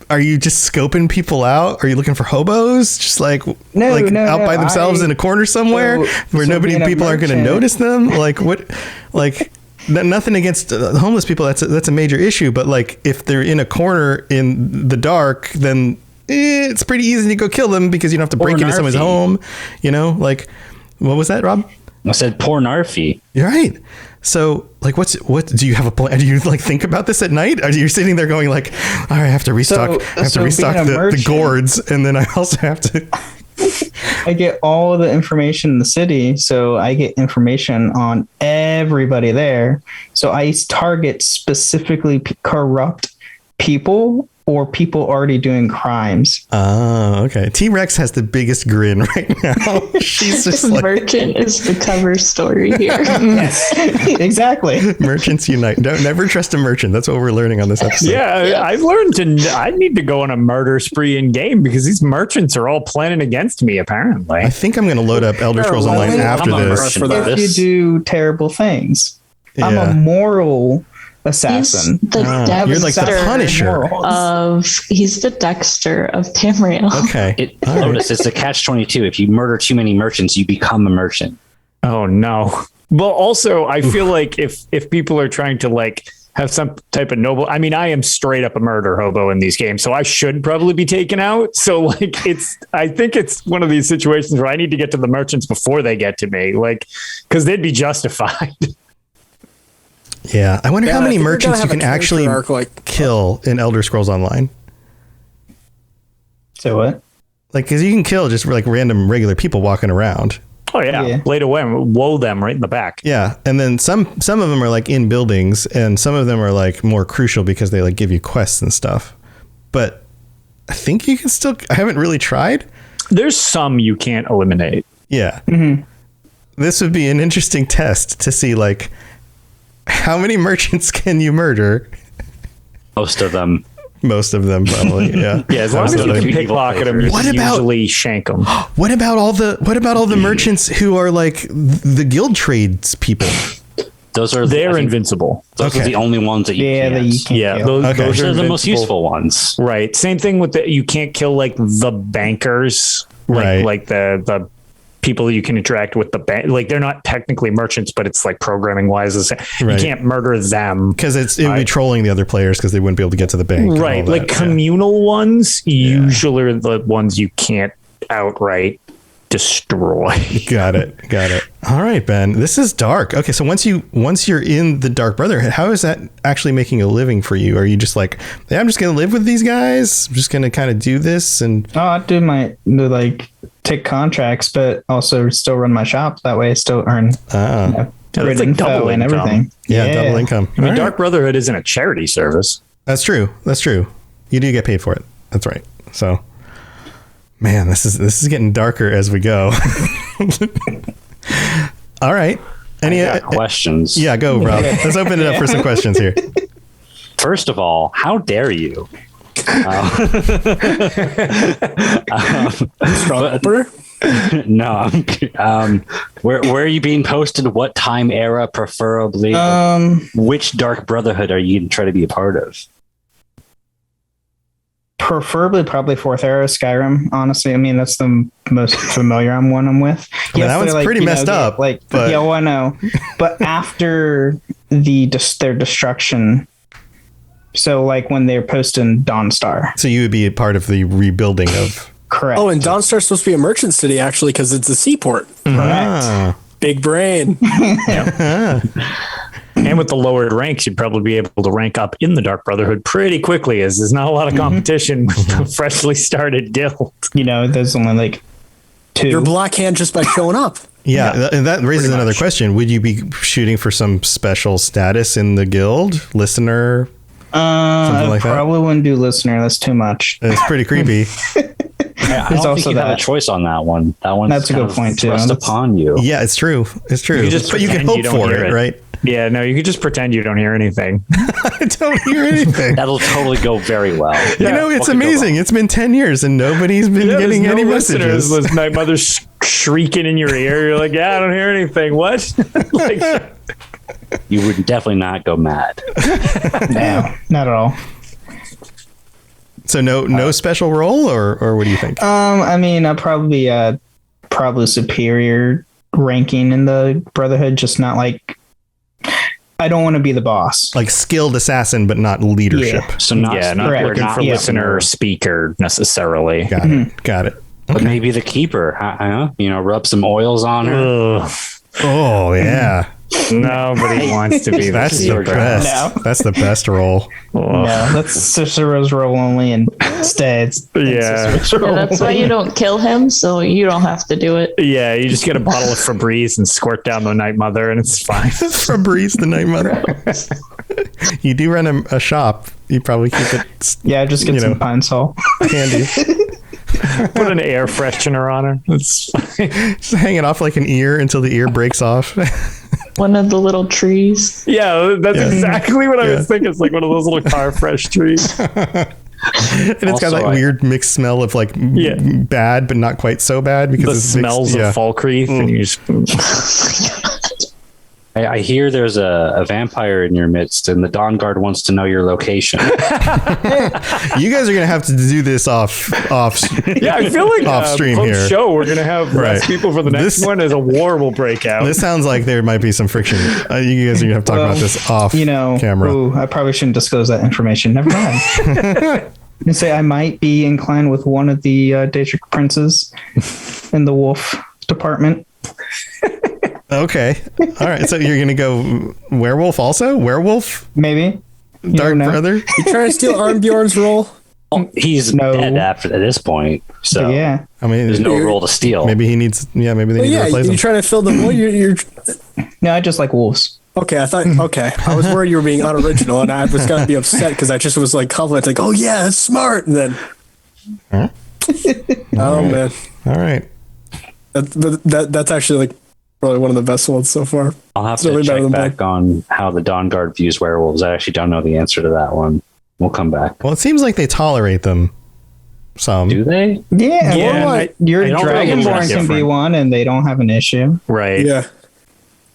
Are you just scoping people out? Are you looking for hobos? Just like No, out by themselves in a corner somewhere where people aren't going to notice them? Like what? Like nothing against homeless people. That's a major issue. But like if they're in a corner in the dark, then it's pretty easy to go kill them because you don't have to break into someone's home. You know, like what was that, Rob? I said pornography. You're right. So, like, what do you have a plan? Do you like think about this at night? Are you sitting there going like, all right, I have to restock, the gourds, and then I also have to. I get all the information in the city, so I get information on everybody there. So I target specifically corrupt people or people already doing crimes. Oh, okay. T-Rex has the biggest grin right now. She's just like, Merchant is the cover story here. Yes, exactly. merchants unite. Never trust a merchant. That's what we're learning on this episode. Yeah, I've learned I need to go on a murder spree in game because these merchants are all planning against me, apparently. I think I'm going to load up Elder Scrolls Online after I'm a this. merchant. If you do terrible things, I'm Yeah. a moral He's assassin. the You're like the Dexter Punisher. he's the Dexter of Tamriel. Okay. Lotus, it's a catch-22. If you murder too many merchants, you become a merchant. Oh no. Well, also I feel like if people are trying to like have some type of noble, I mean, I am straight up a murder hobo in these games, so I should probably be taken out. So like I think it's one of these situations where I need to get to the merchants before they get to me, like, because they'd be justified. Yeah. I wonder how many I think we're merchants gonna you have can a actually character arc, kill in Elder Scrolls Online. So what? Like, because you can kill just like random regular people walking around. Oh yeah. Laid away and woe them right in the back. Yeah, and then some of them are like in buildings, and some of them are like more crucial because they like give you quests and stuff. But I think you can still. I haven't really tried. There's some you can't eliminate. Yeah, this would be an interesting test to see like how many merchants can you murder. Most of them. Most of them, probably. Yeah. Yeah, as long as you Absolutely. can pickpocket them, you What can about- usually shank them. What about all the merchants who are like the guild trades people? Those are They're I think invincible. Those are Okay. the only ones that you Yeah, can't. that you can't Yeah, kill. Okay. those Those are are the most invincible. useful ones. Right. Same thing with you can't kill like the bankers, Right. like the people you can interact with the bank. Like they're not technically merchants, but it's like programming wise. You can't murder them because it would be trolling the other players because they wouldn't be able to get to the bank. Right. Like communal ones usually are the ones you can't outright destroy. Got it. All right, Ben, this is dark. Okay, so once you're in the Dark Brotherhood, how is that actually making a living for you? Are you just like, hey, I'm just gonna live with these guys, I'm just gonna kind of do this? And I do like take contracts, but also still run my shop. That way I still earn it's like double and income. everything. Double income. I mean, Dark Brotherhood isn't a charity service. That's true. You do get paid for it. That's right. So man, this is getting darker as we go. All right. Any questions? Yeah, go, Rob. Let's open it up for some questions here. First of all, how dare you? No. Where are you being posted? What time era, preferably? Which Dark Brotherhood are you trying to be a part of? Preferably probably Fourth Era Skyrim, honestly. I mean, that's the most familiar one I'm with. Yes, that one's pretty messed up. I know. But after their destruction, so like when they're posting Dawnstar. So you would be a part of the rebuilding of... Correct. Oh, and Dawnstar's supposed to be a merchant city, actually, because it's a seaport. Correct. Big brain. And with the lowered ranks, you'd probably be able to rank up in the Dark Brotherhood pretty quickly, as there's not a lot of competition with the freshly started guild. There's only like 2. You're black hand just by showing up. Yeah, and that raises another question. Would you be shooting for some special status in the guild? Listener? Something like that? Probably wouldn't do listener. That's too much. It's pretty creepy. I don't think you have a choice on that one. That's a good point too. Thrust upon you. Yeah, it's true. But you can hope for it, right? Yeah, no, you could just pretend you don't hear anything. I don't hear anything. That'll totally go very well. It's amazing. It's been 10 years and nobody's been getting any messages. With Night Mother's shrieking in your ear. You're like, I don't hear anything. What? You would definitely not go mad. No, not at all. So no special role, or what do you think? I mean, I'll probably superior ranking in the Brotherhood, just not like I don't want to be the boss. Like skilled assassin, but not leadership. Yeah. So not looking for listener or speaker necessarily. Got it. But maybe the keeper, rub some oils on her. Ugh. Oh yeah. Nobody wants to be That's the best. No. That's the best role. No, that's Cicero's role only, and stays. That's why you don't kill him, so you don't have to do it. Yeah, you just get a bottle of Febreze and squirt down the Night Mother, and it's fine. Febreze, the Night Mother. You do run a shop. You probably keep it. Yeah, just get some Pine Sol candy. Put an air freshener on her. It's fine. Just hang it off like an ear until the ear breaks off. One of the little trees. Yeah, that's exactly what I was thinking. It's like one of those little car fresh trees. And it's got that weird mixed smell of like bad, but not quite so bad because it smells of Falkreath. And you just... I hear there's a vampire in your midst, and the Dawn Guard wants to know your location. You guys are gonna have to do this off. Yeah, I feel like off stream here. Show we're gonna have less people for the next one as a war will break out. This sounds like there might be some friction. You guys are gonna have to talk about this off camera. Ooh, I probably shouldn't disclose that information. Never mind. You say I might be inclined with one of the Daedric princes in the wolf department. Okay. All right. So you're going to go werewolf also? Werewolf? Maybe. Dark Brother? You trying to steal Armbjorn's role? Well, he's dead at this point. So yeah. I mean, there's no role to steal. Maybe he needs, maybe they need to replace him. You're trying to fill the void? No, I just like wolves. Okay, I was worried you were being unoriginal, and I was going to be upset because I just was like complimenting, like, oh yeah, that's smart. And then, man. All right. That's actually like probably one of the best ones so far. I'll have to check back on how the Dawn Guard views werewolves. I actually don't know the answer to that one. We'll come back. Well, it seems like they tolerate them some. Do they? Yeah. Your Dragonborn can be one, and they don't have an issue. Right. Yeah.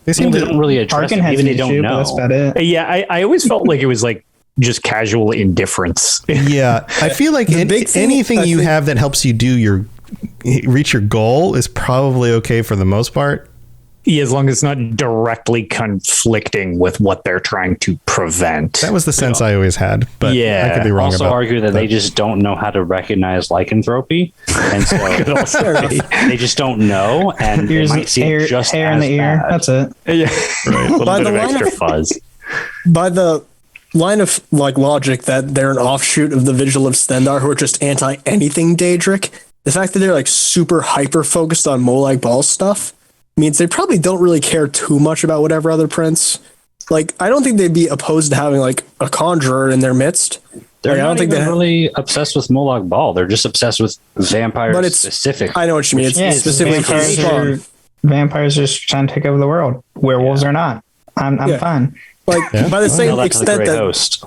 They seem to don't really address it, even they don't know. That's about it. Yeah, I always felt like it was like just casual indifference. Yeah, I feel like anything you have that helps you do your reach your goal is probably okay for the most part. Yeah, as long as it's not directly conflicting with what they're trying to prevent. That was the sense I always had, but I could be wrong also about argue that they just don't know how to recognize lycanthropy, and so they just don't know, and they might see it just hair in the ear. bad. That's it. Yeah, right. A little By bit the of line extra of- fuzz. By the line of like logic that they're an offshoot of the Vigil of Stendar who are just anti anything Daedric, the fact that they're like super hyper focused on Molag Bal stuff means they probably don't really care too much about whatever other prince. Like, I don't think they'd be opposed to having like a conjurer in their midst. They're Like, I not don't think even they really obsessed with Molag Bal. They're just obsessed with vampires But it's- specific. I know what you mean. It's Yeah, specifically vampires his spawn. vampires are just trying to take over the world. Werewolves or not, I'm Yeah. fine. Like Yeah. by the Tell same that to the extent Grey that Host.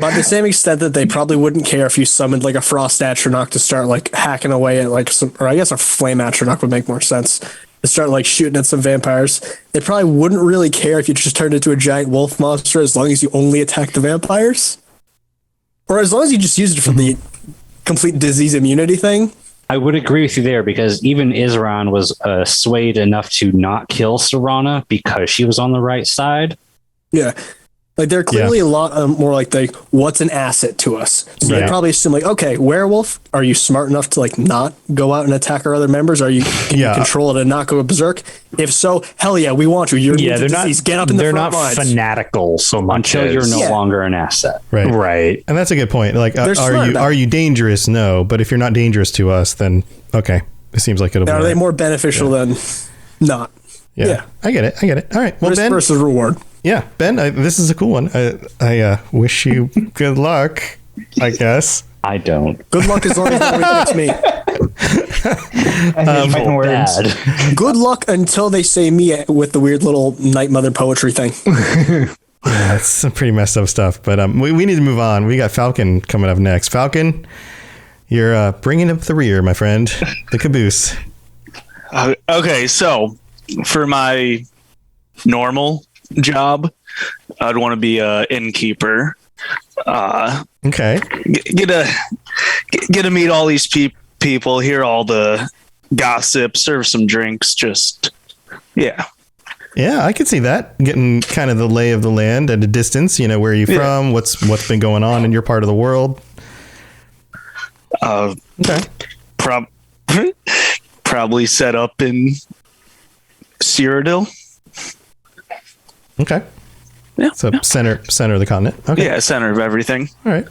by the same extent that they probably wouldn't care if you summoned like a frost atronach to start like hacking away at like some, or I guess a flame atronach would make more sense, to start like shooting at some vampires. They probably wouldn't really care if you just turned into a giant wolf monster as long as you only attack the vampires, or as long as you just used it for the complete disease immunity thing. I would agree with you there, because even Isran was swayed enough to not kill Serana because she was on the right side. Yeah. Like they're clearly a lot more like what's an asset to us. So they Right. probably assume like, okay, werewolf, are you smart enough to like not go out and attack our other members? Can you control it and not go berserk? If so, hell yeah, we want you. You're They're not. disease. Get up in the They're front not lines. fanatical so much Until you're as- no longer an asset. Right. right. And that's a good point. Like, They're smart about are it. you dangerous? No, but if you're not dangerous to us, then okay. It seems like it'll be. Are all they right. more beneficial than not? Yeah. I get it. All right. Well, Risk Ben. versus reward. Yeah, Ben. This is a cool one. I wish you good luck. I guess. I don't. Good luck as long as nobody picks me. I hate fighting words. Bad. Good luck until they say me with the weird little Night Mother poetry thing. Yeah, that's some pretty messed up stuff. But we need to move on. We got Falcon coming up next. Falcon, you're bringing up the rear, my friend. The caboose. Okay, so for my normal job, I'd want to be a innkeeper. Okay. Get to meet all these people, hear all the gossip, serve some drinks. Just yeah. Yeah, I could see that. Getting kind of the lay of the land at a distance. You know, where are you from? What's been going on in your part of the world? Okay. Probably set up in Cyrodiil. Okay. Yeah. So center of the continent. Okay. Yeah, center of everything. All right.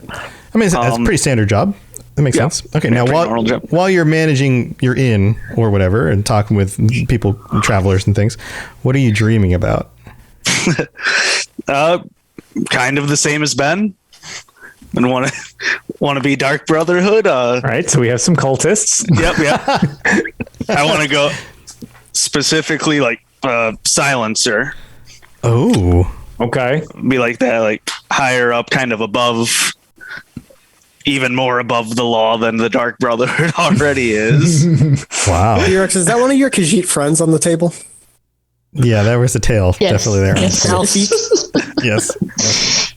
I mean, that's a pretty standard job. That makes sense. Okay. Now, pretty normal job. while you're managing your inn or whatever and talking with people, travelers and things, what are you dreaming about? Kind of the same as Ben. And want to be Dark Brotherhood. All right. So we have some cultists. Yep. I want to go specifically like silencer. Oh. Okay. Be like that, like higher up, kind of above, even more above the law than the Dark Brotherhood already is. Wow. T-Rex, is that one of your Khajiit friends on the table? Yeah, there was a tail. Yes. Definitely there. Yes. Alfiq? Yes.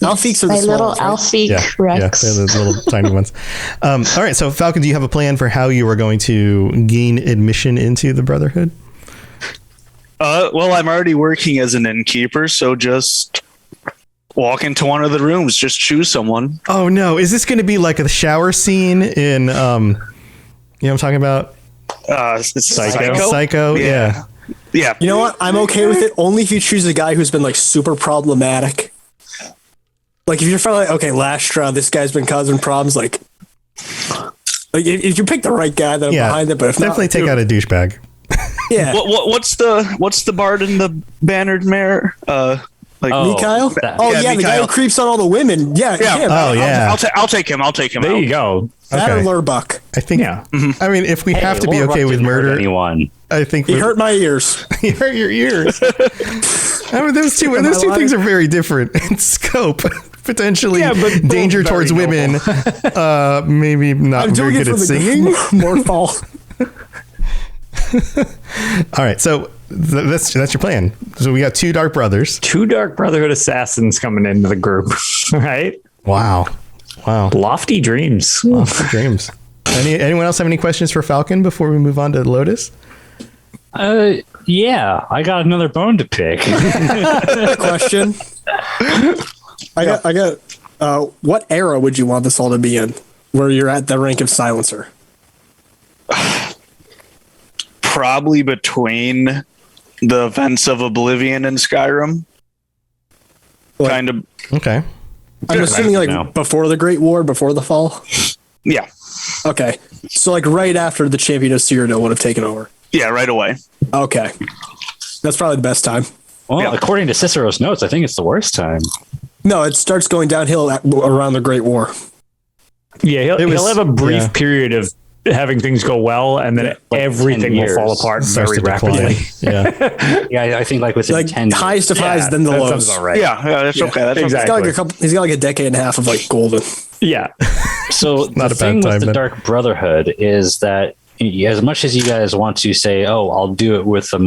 Alfiqs are the My small little ones, right? Alfiq Yeah. Rex. Yeah, they're the little tiny ones. All right. So, Falcon, do you have a plan for how you are going to gain admission into the Brotherhood? Well, I'm already working as an innkeeper, so just walk into one of the rooms, just choose someone. Oh no! Is this going to be like a shower scene in? You know what I'm talking about? Psycho. Yeah. Yeah. You know what? I'm okay with it only if you choose a guy who's been like super problematic. Like if you're finally like, okay, Lastra, this guy's been causing problems. Like if you pick the right guy, then I'm behind it. But if definitely not, take out a douchebag. Yeah. What's the bard in the bannered mare? Mikhail? that- Oh Yeah, yeah, the guy Mikhail. who creeps on all the women. Yeah. Yeah. him. Oh yeah. I'll take him. There you go. That okay. or Lurbuck. I think. Yeah. I mean, if we have to be Lord okay Ruck with didn't hurt murder, anyone. I think He hurt my ears. He hurt your ears. I mean, those two things are very different in scope. Potentially Yeah, but both danger very towards noble. women. Maybe not I'm very doing it good for at the singing. more fall. All right, so that's your plan. So we got two Dark Brothers. 2 Dark Brotherhood assassins coming into the group. Right. Wow. Lofty dreams. Lots of dreams. Anyone else have any questions for Falcon before we move on to Lotus? Yeah, I got another bone to pick. Question. I got. What era would you want this all to be in, where you're at the rank of silencer? Probably between the events of Oblivion and Skyrim. Kind of. Okay. I'm assuming like before the Great War, before the fall. Yeah. Okay. So like right after the Champion of Cyrodiil would have taken over. Yeah, right away. Okay. That's probably the best time. Well, according to Cicero's notes, I think it's the worst time. No, it starts going downhill around the Great War. Yeah, he'll have a brief period of having things go well, and then everything will fall apart very rapidly. Yeah. Yeah, I think like within 10 years. Highest of highs, then the that lows. sounds about right. Yeah, that's okay. That's Exactly. He's got like a decade and a half of like golden. Yeah. So Not the a bad thing time, with the but- Dark Brotherhood is that as much as you guys want to say, oh, I'll do it with a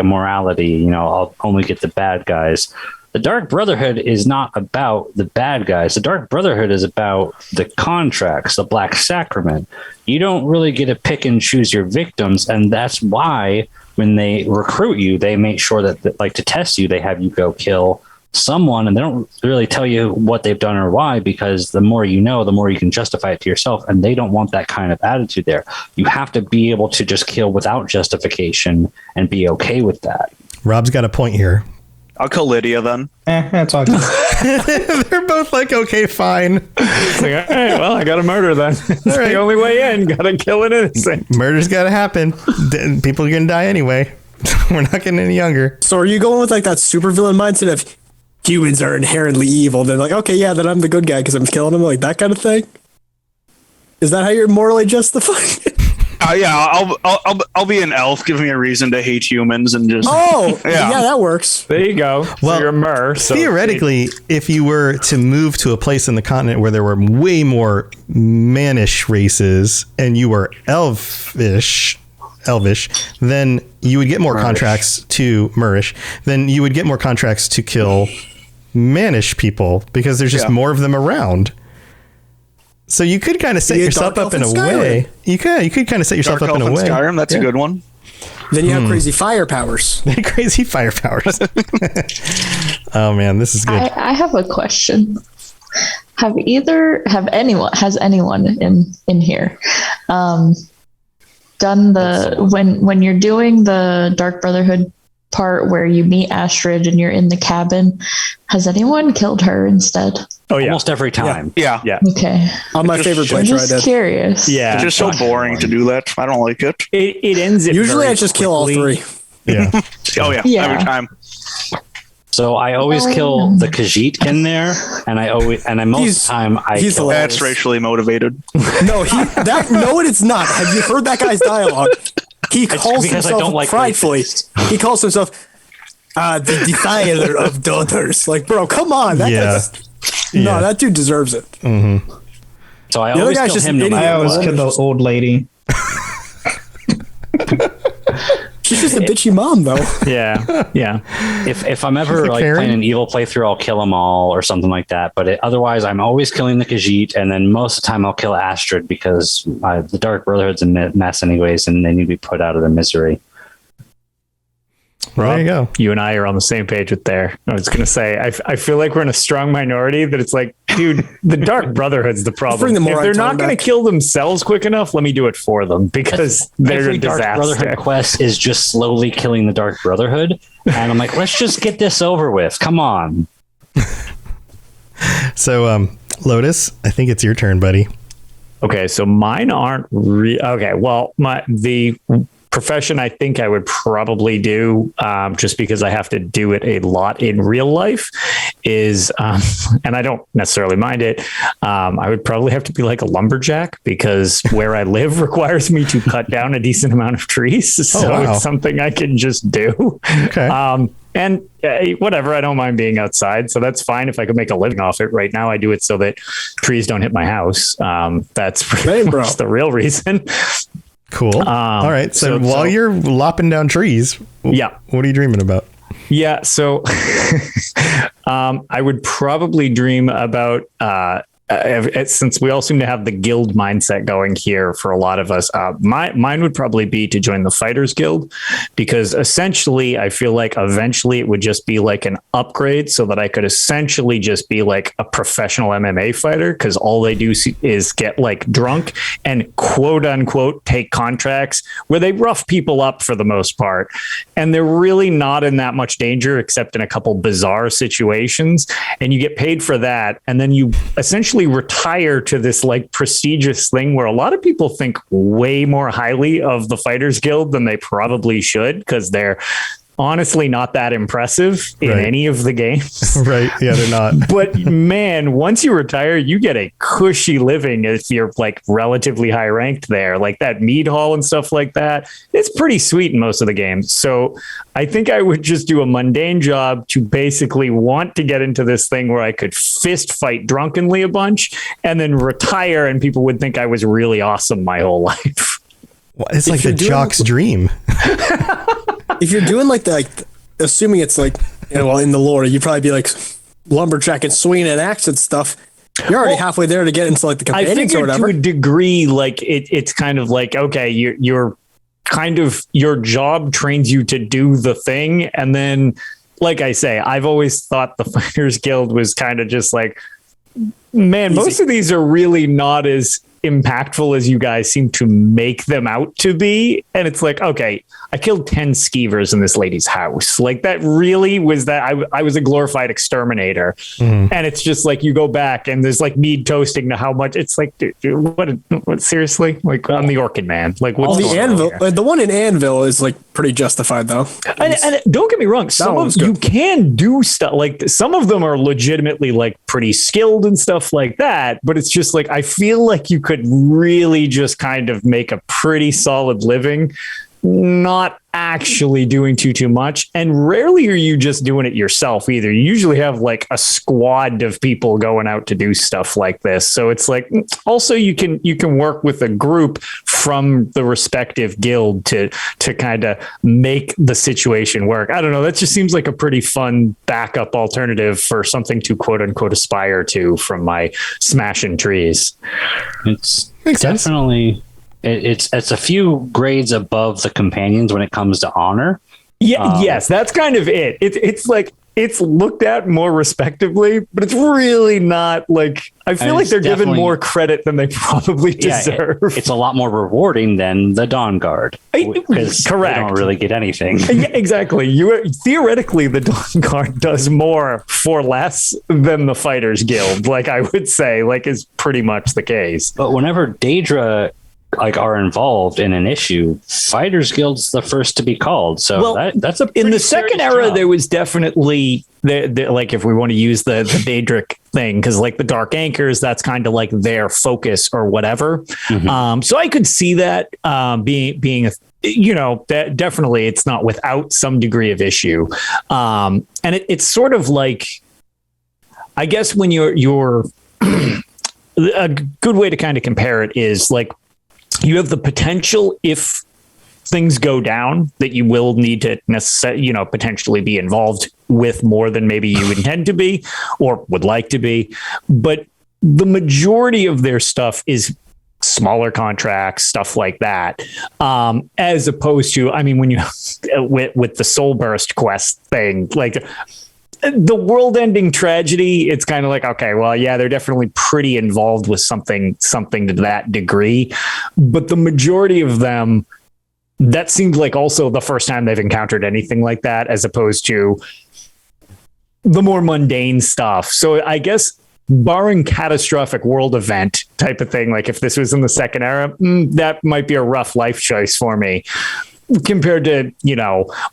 morality, I'll only get the bad guys. The Dark Brotherhood is not about the bad guys. The Dark Brotherhood is about the contracts, the Black Sacrament. You don't really get to pick and choose your victims, and that's why when they recruit you, they make sure that like to test you, they have you go kill someone, and they don't really tell you what they've done or why, because the more you know, the more you can justify it to yourself, and they don't want that kind of attitude there. You have to be able to just kill without justification and be okay with that. Rob's got a point here. I'll kill Lydia then. That's all good. They're both like, okay, fine. It's like, all right, well, I got to murder then. It's All right. the only way in. Got to kill an innocent. Murder's got to happen. People are going to die anyway. We're not getting any younger. So are you going with like that supervillain mindset of humans are inherently evil? Then like, okay, yeah, then I'm the good guy because I'm killing them, like that kind of thing? Is that how you're morally justifying it? Yeah, I'll be an elf. Give me a reason to hate humans and just. Oh, yeah, that works. There you go. Well, so you're a mer. So theoretically, if you were to move to a place in the continent where there were way more mannish races and you were elvish, then you would get more contracts to Murish. Then you would get more contracts to kill mannish people because there's just more of them around. So you could kind of set yourself up in a way. You could kind of set yourself up in a way. Skyrim, that's a good one. Then you have crazy fire powers. Crazy fire powers. Oh man, this is good. I have a question. Has anyone in here done when you're doing the Dark Brotherhood part where you meet Astrid and you're in the cabin, has anyone killed her instead? Oh yeah, almost every time. Yeah. Okay. On my favorite I'm playthrough, I just did. curious. Yeah, It's just so boring to do that. I don't like it. It ends. Usually I just kill all three. Yeah. Oh yeah, Yeah. every time. So I always kill the Khajiit in there, and most of the time I he's kill. hilarious. That's racially motivated. No, it's not. Have you heard that guy's dialogue? He calls because I himself don't like pridefully. He calls himself the defiler of daughters. Like, bro, come on. No, that dude deserves it. Mm-hmm. So I The other always guy's kill just him. an No idiot. matter I always what. kill the old lady. She's just a bitchy mom, though. Yeah. If I'm ever like Karen? playing an evil playthrough, I'll kill them all or something like that. But otherwise, I'm always killing the Khajiit, and then most of the time I'll kill Astrid because the Dark Brotherhood's a mess anyways, and they need to be put out of their misery. Well, there you go. You and I are on the same page with there. I was going to say, I feel like we're in a strong minority that it's like, dude, the Dark Brotherhood's the problem. Bring the If Morai they're tone not going to back. kill themselves quick enough, let me do it for them because they're Every a Dark disaster. Brotherhood quest is just slowly killing the Dark Brotherhood, and I'm like, let's just get this over with. Come on. So, Lotus, I think it's your turn, buddy. Okay, so mine aren't okay. Well, the profession I think I would probably do, just because I have to do it a lot in real life, is, and I don't necessarily mind it. I would probably have to be like a lumberjack because where I live requires me to cut down a decent amount of trees. So wow. it's something I can just do. Okay. And whatever, I don't mind being outside, so that's fine if I could make a living off it. Right now, I do it so that trees don't hit my house. That's pretty much the real reason. Cool. All right. So while you're lopping down trees, yeah, what are you dreaming about? Yeah. So I would probably dream about since we all seem to have the guild mindset going here for a lot of us, mine would probably be to join the Fighters Guild, because essentially I feel like eventually it would just be like an upgrade so that I could essentially just be like a professional MMA fighter, because all they do is get like drunk and quote unquote take contracts where they rough people up for the most part. And they're really not in that much danger except in a couple bizarre situations. And you get paid for that. And then you essentially retire to this like prestigious thing where a lot of people think way more highly of the Fighters Guild than they probably should, because they're honestly not that impressive in any of the games. Right. Yeah, they're not. But man, once you retire, you get a cushy living if you're like relatively high ranked there, like that mead hall and stuff like that. It's pretty sweet in most of the games. So I think I would just do a mundane job to basically want to get into this thing where I could fist fight drunkenly a bunch and then retire, and people would think I was really awesome my whole life. Well, it's like the jock's dream. If you're doing like assuming it's like, well, in the lore, you'd probably be like lumberjack and swinging an axe and stuff. You're already halfway there to get into like the companions or whatever. To a degree, like it's kind of like, okay, you're kind of, your job trains you to do the thing. And then, like I say, I've always thought the Fighters Guild was kind of just like, man, easy. Most of these are really not as impactful as you guys seem to make them out to be. And it's like, okay, I killed 10 skeevers in this lady's house. Like that really was that I was a glorified exterminator. Mm-hmm. And it's just like, you go back and there's like mead toasting to how much it's like, dude, what seriously? Like I'm the Orchid Man. Like what's the Anvil? The one in Anvil is like pretty justified though. And don't get me wrong. Some of you can do stuff like some of them are legitimately like pretty skilled and stuff like that. But it's just like, I feel like you could really just kind of make a pretty solid living, not actually doing too much. And rarely are you just doing it yourself either. You usually have like a squad of people going out to do stuff like this. So it's like, also you can work with a group from the respective guild to kind of make the situation work. I don't know. That just seems like a pretty fun backup alternative for something to quote unquote aspire to from my smashing trees. It's definitely sense. It's a few grades above the companions when it comes to honor. Yeah, yes, that's kind of it. It's like it's looked at more respectably, but it's really not like I feel like they're given more credit than they probably deserve. It's a lot more rewarding than the Dawn Guard. Correct. They don't really get anything. Yeah, exactly. Theoretically, the Dawn Guard does more for less than the Fighters Guild. Like I would say, like is pretty much the case. But whenever Daedra like are involved in an issue, Fighters Guild's the first to be called. So that's a in the second era job. There was definitely like if we want to use the Daedric thing, because like the Dark Anchors, that's kind of like their focus or whatever. Mm-hmm. So I could see that being a that definitely it's not without some degree of issue. And it's sort of like, I guess when you're a good way to kind of compare it is like, you have the potential if things go down that you will need to potentially be involved with more than maybe you intend to be or would like to be. But the majority of their stuff is smaller contracts, stuff like that. As opposed to, I mean, when you with the Soul Burst quest thing, like the world-ending tragedy, it's kind of like, okay, well, yeah, they're definitely pretty involved with something to that degree. But the majority of them, that seems like also the first time they've encountered anything like that, as opposed to the more mundane stuff. So I guess barring catastrophic world event type of thing, like if this was in the second era, that might be a rough life choice for me. Compared to,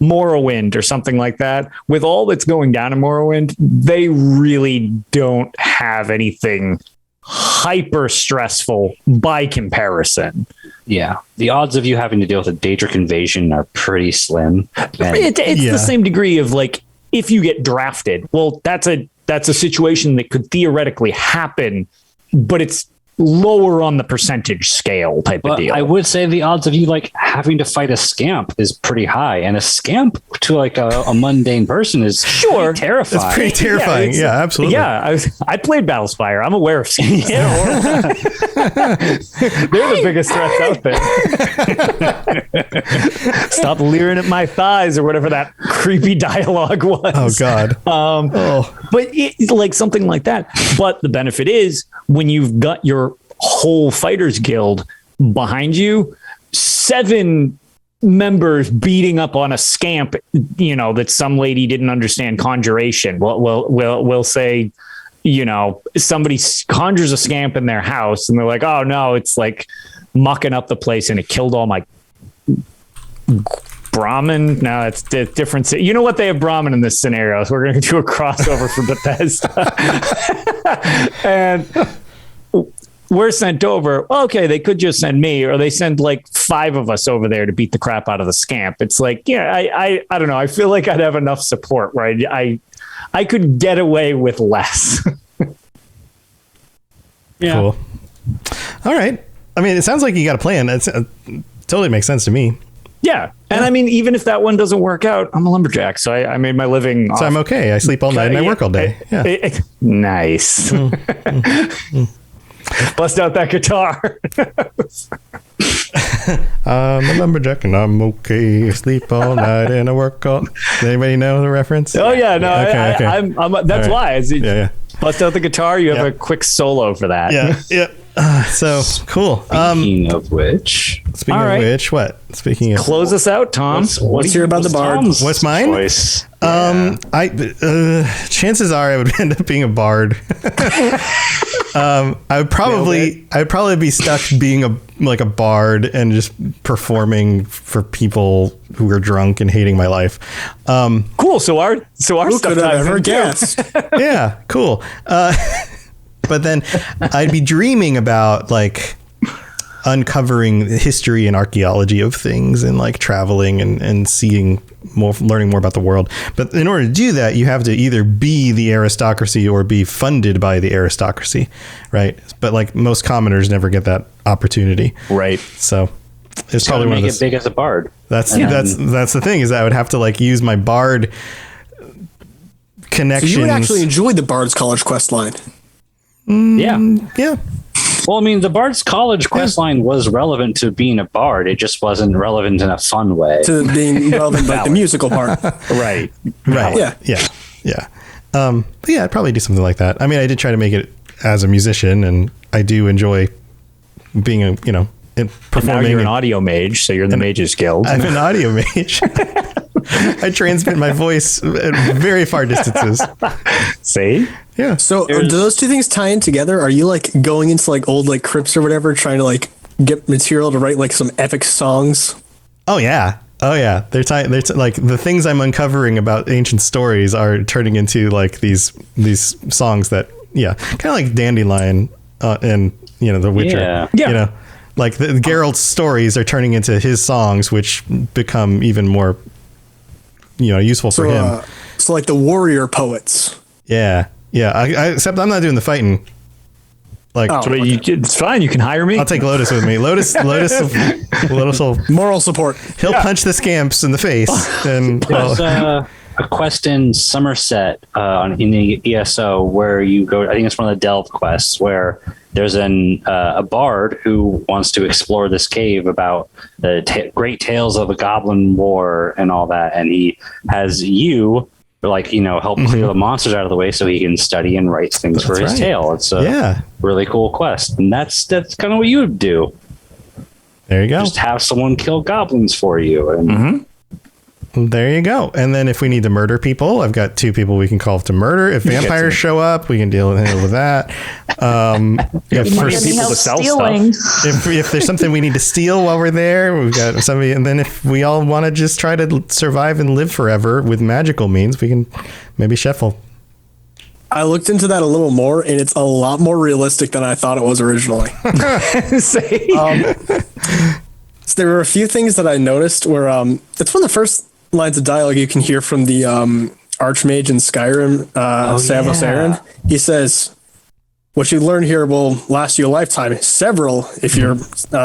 Morrowind or something like that, with all that's going down in Morrowind, they really don't have anything hyper stressful by comparison. Yeah. The odds of you having to deal with a Daedric invasion are pretty slim. It's the same degree of like, if you get drafted, well, that's a situation that could theoretically happen, but it's lower on the percentage scale type of deal. I would say the odds of you like having to fight a scamp is pretty high, and a scamp to like a mundane person is Sure. terrifying. It's pretty terrifying. Yeah, absolutely. Yeah, I played Battlespire. I'm aware of scamps. They're the biggest threats out there. Stop leering at my thighs or whatever that creepy dialogue was. Oh God. But it's like something like that. But the benefit is when you've got your whole fighters guild behind you, 7 members beating up on a scamp, that some lady didn't understand conjuration. We'll say, somebody conjures a scamp in their house and they're like, oh no, it's like mucking up the place and it killed all my Brahmin. No, it's different. You know what? They have Brahmin in this scenario. So we're going to do a crossover for Bethesda. And we're sent over. Well, okay, they could just send me, or they send like 5 of us over there to beat the crap out of the scamp. It's like, yeah, I don't know. I feel like I'd have enough support, right? I could get away with less. Yeah. Cool. All right. I mean, it sounds like you got a plan. It totally makes sense to me. Yeah. And I mean, even if that one doesn't work out, I'm a lumberjack. So I made my living. So I'm okay. I sleep all night and I work all day. Yeah. Nice. Bust out that guitar. I'm a lumberjack and I'm okay. I sleep all night and I work all. Does anybody know the reference? Oh yeah, no. Okay. I'm that's right. why. Yeah. Bust out the guitar. You have a quick solo for that. Yeah. So cool. Speaking of which, what? Speaking of, close us out, Tom. Let's hear about the bard. What's mine? Choice? Chances are I would end up being a bard. I'd probably be stuck being a bard and just performing for people who are drunk and hating my life. Cool. So our Who stuff could have ties ever in too. guessed? Yeah, cool. But then I'd be dreaming about like uncovering the history and archaeology of things and like traveling and seeing more, learning more about the world. But in order to do that, you have to either be the aristocracy or be funded by the aristocracy, right? But like most commoners never get that opportunity. Right. So it's probably one of make those. it big as a bard. That's the thing, is that I would have to like use my bard connections. So you would actually enjoy the Bard's College quest line. Yeah. Yeah. Well, I mean, the Bard's College questline was relevant to being a bard. It just wasn't relevant in a fun way. To being relevant, like the musical part. Right. Right. Yeah. But yeah, I'd probably do something like that. I mean, I did try to make it as a musician, and I do enjoy being performing. And now you're an audio mage, so you're in the Mages Guild. I'm an audio mage. I transmit my voice at very far distances. See? Yeah. So do those two things tie in together? Are you like going into like old like crypts or whatever, trying to like get material to write like some epic songs? Oh yeah. They're like the things I'm uncovering about ancient stories are turning into like these songs that kind of like Dandelion and The Witcher. Yeah. Like the Geralt's stories are turning into his songs, which become even more useful for him. So like the warrior poets. Yeah. Except I'm not doing the fighting. Like, it's fine. You can hire me. I'll take Lotus with me. Lotus will moral support. He'll punch the scamps in the face. And there's a quest in Somerset in the ESO where you go. I think it's one of the Delve quests where there's a bard who wants to explore this cave about the great tales of the Goblin War and all that, and he has you help clear the monsters out of the way so he can study and write things for his tale. It's a really cool quest, and that's kind of what you would do. There you go. Just have someone kill goblins for you, and there you go. And then if we need to murder people, I've got 2 people we can call to murder. If vampires show up, we can deal with that. If there's something we need to steal while we're there, we've got somebody. And then if we all want to just try to survive and live forever with magical means, we can maybe shuffle. I looked into that a little more, and it's a lot more realistic than I thought it was originally. So there were a few things that I noticed where it's one of the first lines of dialogue you can hear from the Archmage in Skyrim, Savos Aaron. He says, what you learn here will last you a lifetime, several if you're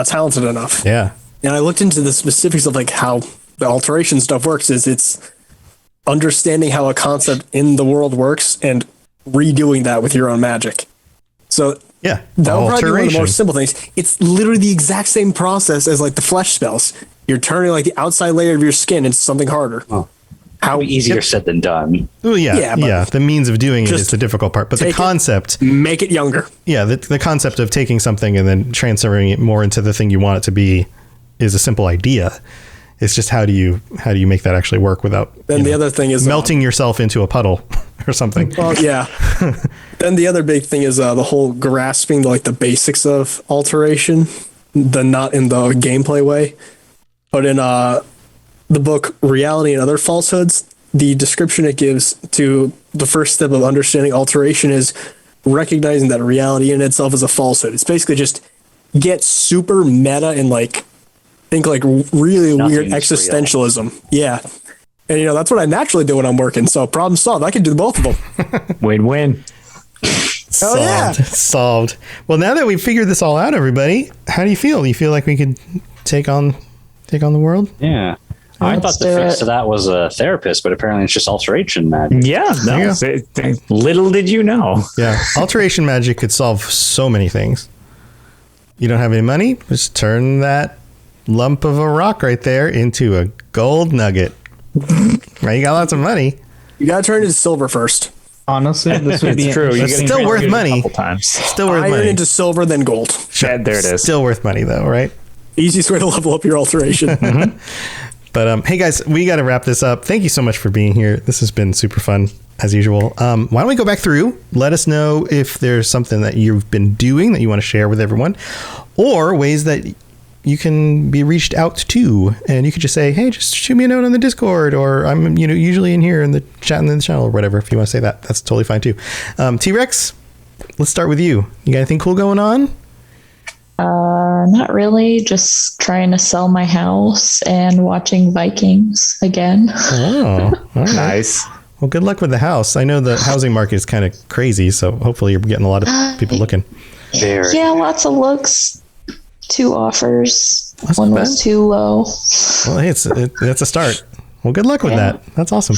talented enough. Yeah. And I looked into the specifics of like how the alteration stuff works. It's understanding how a concept in the world works and redoing that with your own magic. So Yeah. that would probably be one of the more simple things. It's literally the exact same process as like the flesh spells. You're turning like the outside layer of your skin into something harder. Oh. How easier said than done. Well, yeah. The means of doing it is the difficult part, but the concept, make it younger. Yeah, the concept of taking something and then transferring it more into the thing you want it to be is a simple idea. It's just how do you make that actually work without then the other thing is melting yourself into a puddle or something. Well, yeah. Then the other big thing is the whole grasping like the basics of alteration, not in the gameplay way, but in the book Reality and Other Falsehoods, the description it gives to the first step of understanding alteration is recognizing that reality in itself is a falsehood. It's basically just get super meta and like think like really weird existentialism. Real. Yeah. And that's what I naturally do when I'm working. So problem solved. I can do both of them. Win-win. Oh yeah. Solved. Well, now that we've figured this all out, everybody, how do you feel? Do you feel like we could take on the world? Yeah. I thought the fix to that was a therapist, but apparently it's just alteration magic. Yeah, no, little did you know. Yeah, alteration magic could solve so many things. You don't have any money? Just turn that lump of a rock right there into a gold nugget. Right, you got lots of money. You got to turn it into silver first. Honestly, this would be true. It's still worth money. Still worth money. Into silver, then gold. Sure. There it is. Still worth money, though, right? Easiest way to level up your alteration. Mm-hmm. But hey, guys, we got to wrap this up. Thank you so much for being here. This has been super fun, as usual. Why don't we go back through? Let us know if there's something that you've been doing that you want to share with everyone, or ways that you can be reached out to. And you could just say, hey, just shoot me a note on the Discord, or I'm usually in here in the chat in the channel or whatever. If you want to say that, that's totally fine too. T-Rex, let's start with you. You got anything cool going on? Not really. Just trying to sell my house and watching Vikings again. Oh, all right. Nice. Well, good luck with the house. I know the housing market is kind of crazy, so hopefully you're getting a lot of people looking. Yeah, lots of looks. 2 offers. That's one was too low. Well, hey, that's a start. Well, good luck with that. That's awesome.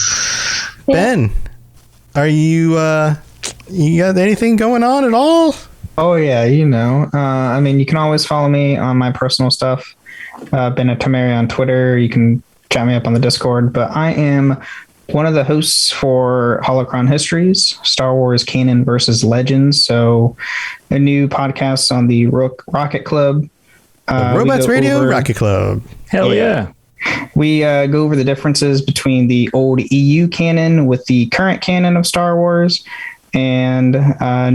Yeah. Ben, are you got anything going on at all? Oh, yeah, I mean, you can always follow me on my personal stuff. Ben at Tamriel on Twitter. You can chat me up on the Discord. But I am one of the hosts for Holocron Histories, Star Wars Canon versus Legends. So a new podcast on the Rocket Club. Robots Radio Rocket Club. Hell yeah. We go over the differences between the old EU canon with the current canon of Star Wars. And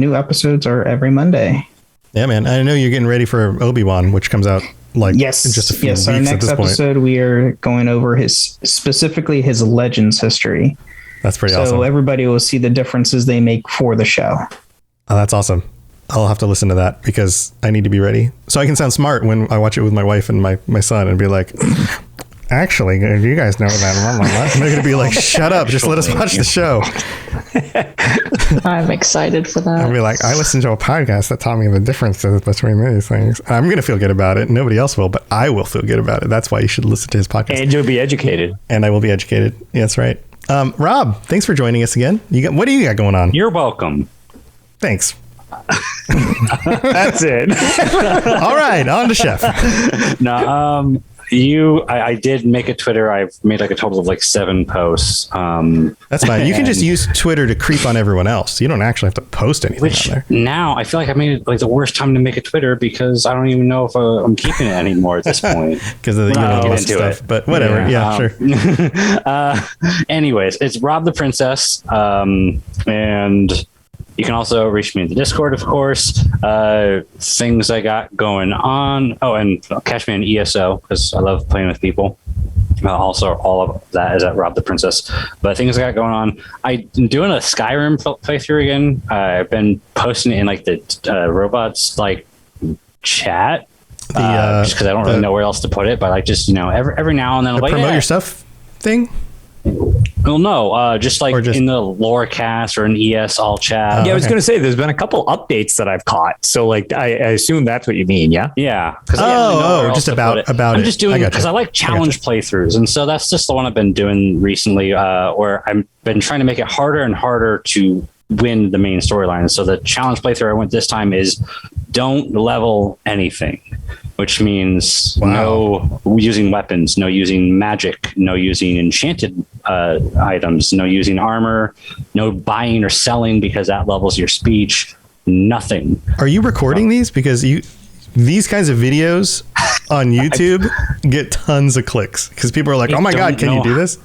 new episodes are every Monday. Yeah, man. I know you're getting ready for Obi-Wan, which comes out in just a few weeks our next at this episode, we are going over specifically his Legends history. That's pretty awesome. So everybody will see the differences they make for the show. Oh, that's awesome. I'll have to listen to that because I need to be ready. So I can sound smart when I watch it with my wife and my son and be like, actually, you guys know that. And they're going to be like, shut up. Just let us watch the show. I'm excited for that. I'll be like, I listened to a podcast that taught me the differences between these things. I'm going to feel good about it. Nobody else will, but I will feel good about it. That's why you should listen to his podcast. And you'll be educated. And I will be educated. Yeah, that's right. Rob, thanks for joining us again. What do you got going on? You're welcome. Thanks. That's it. All right, on to Chef. No, I did make a Twitter. I've made like a total of like 7 posts. That's fine. You can just use Twitter to creep on everyone else. You don't actually have to post anything on there. Now I feel like I made it like the worst time to make a Twitter because I don't even know if I'm keeping it anymore at this point. Because of the stuff. But whatever. Yeah, sure. Anyways, it's Rob the Princess. And you can also reach me in the Discord, of course. Things I got going on. Oh, and catch me on ESO because I love playing with people. Also, all of that is at Rob the Princess. But things I got going on. I'm doing a Skyrim playthrough again. I've been posting it in like the robots like chat. Just because I don't really know where else to put it. But like just every now and then, the like, promote your stuff thing. Well, no, just like in the Lorecast or an ES all chat. I was going to say there's been a couple updates that I've caught. So like I assume that's what you mean, yeah? Yeah. Just about it. I'm just doing it because I like challenge playthroughs, and so that's just the one I've been doing recently, where I've been trying to make it harder and harder to win the main storyline. So the challenge playthrough I went this time is don't level anything, which means no using weapons, no using magic, no using enchanted items, no using armor, no buying or selling because that levels your speech, nothing. Are you recording these? Because these kinds of videos on YouTube get tons of clicks because people are like, oh my God, can you do this?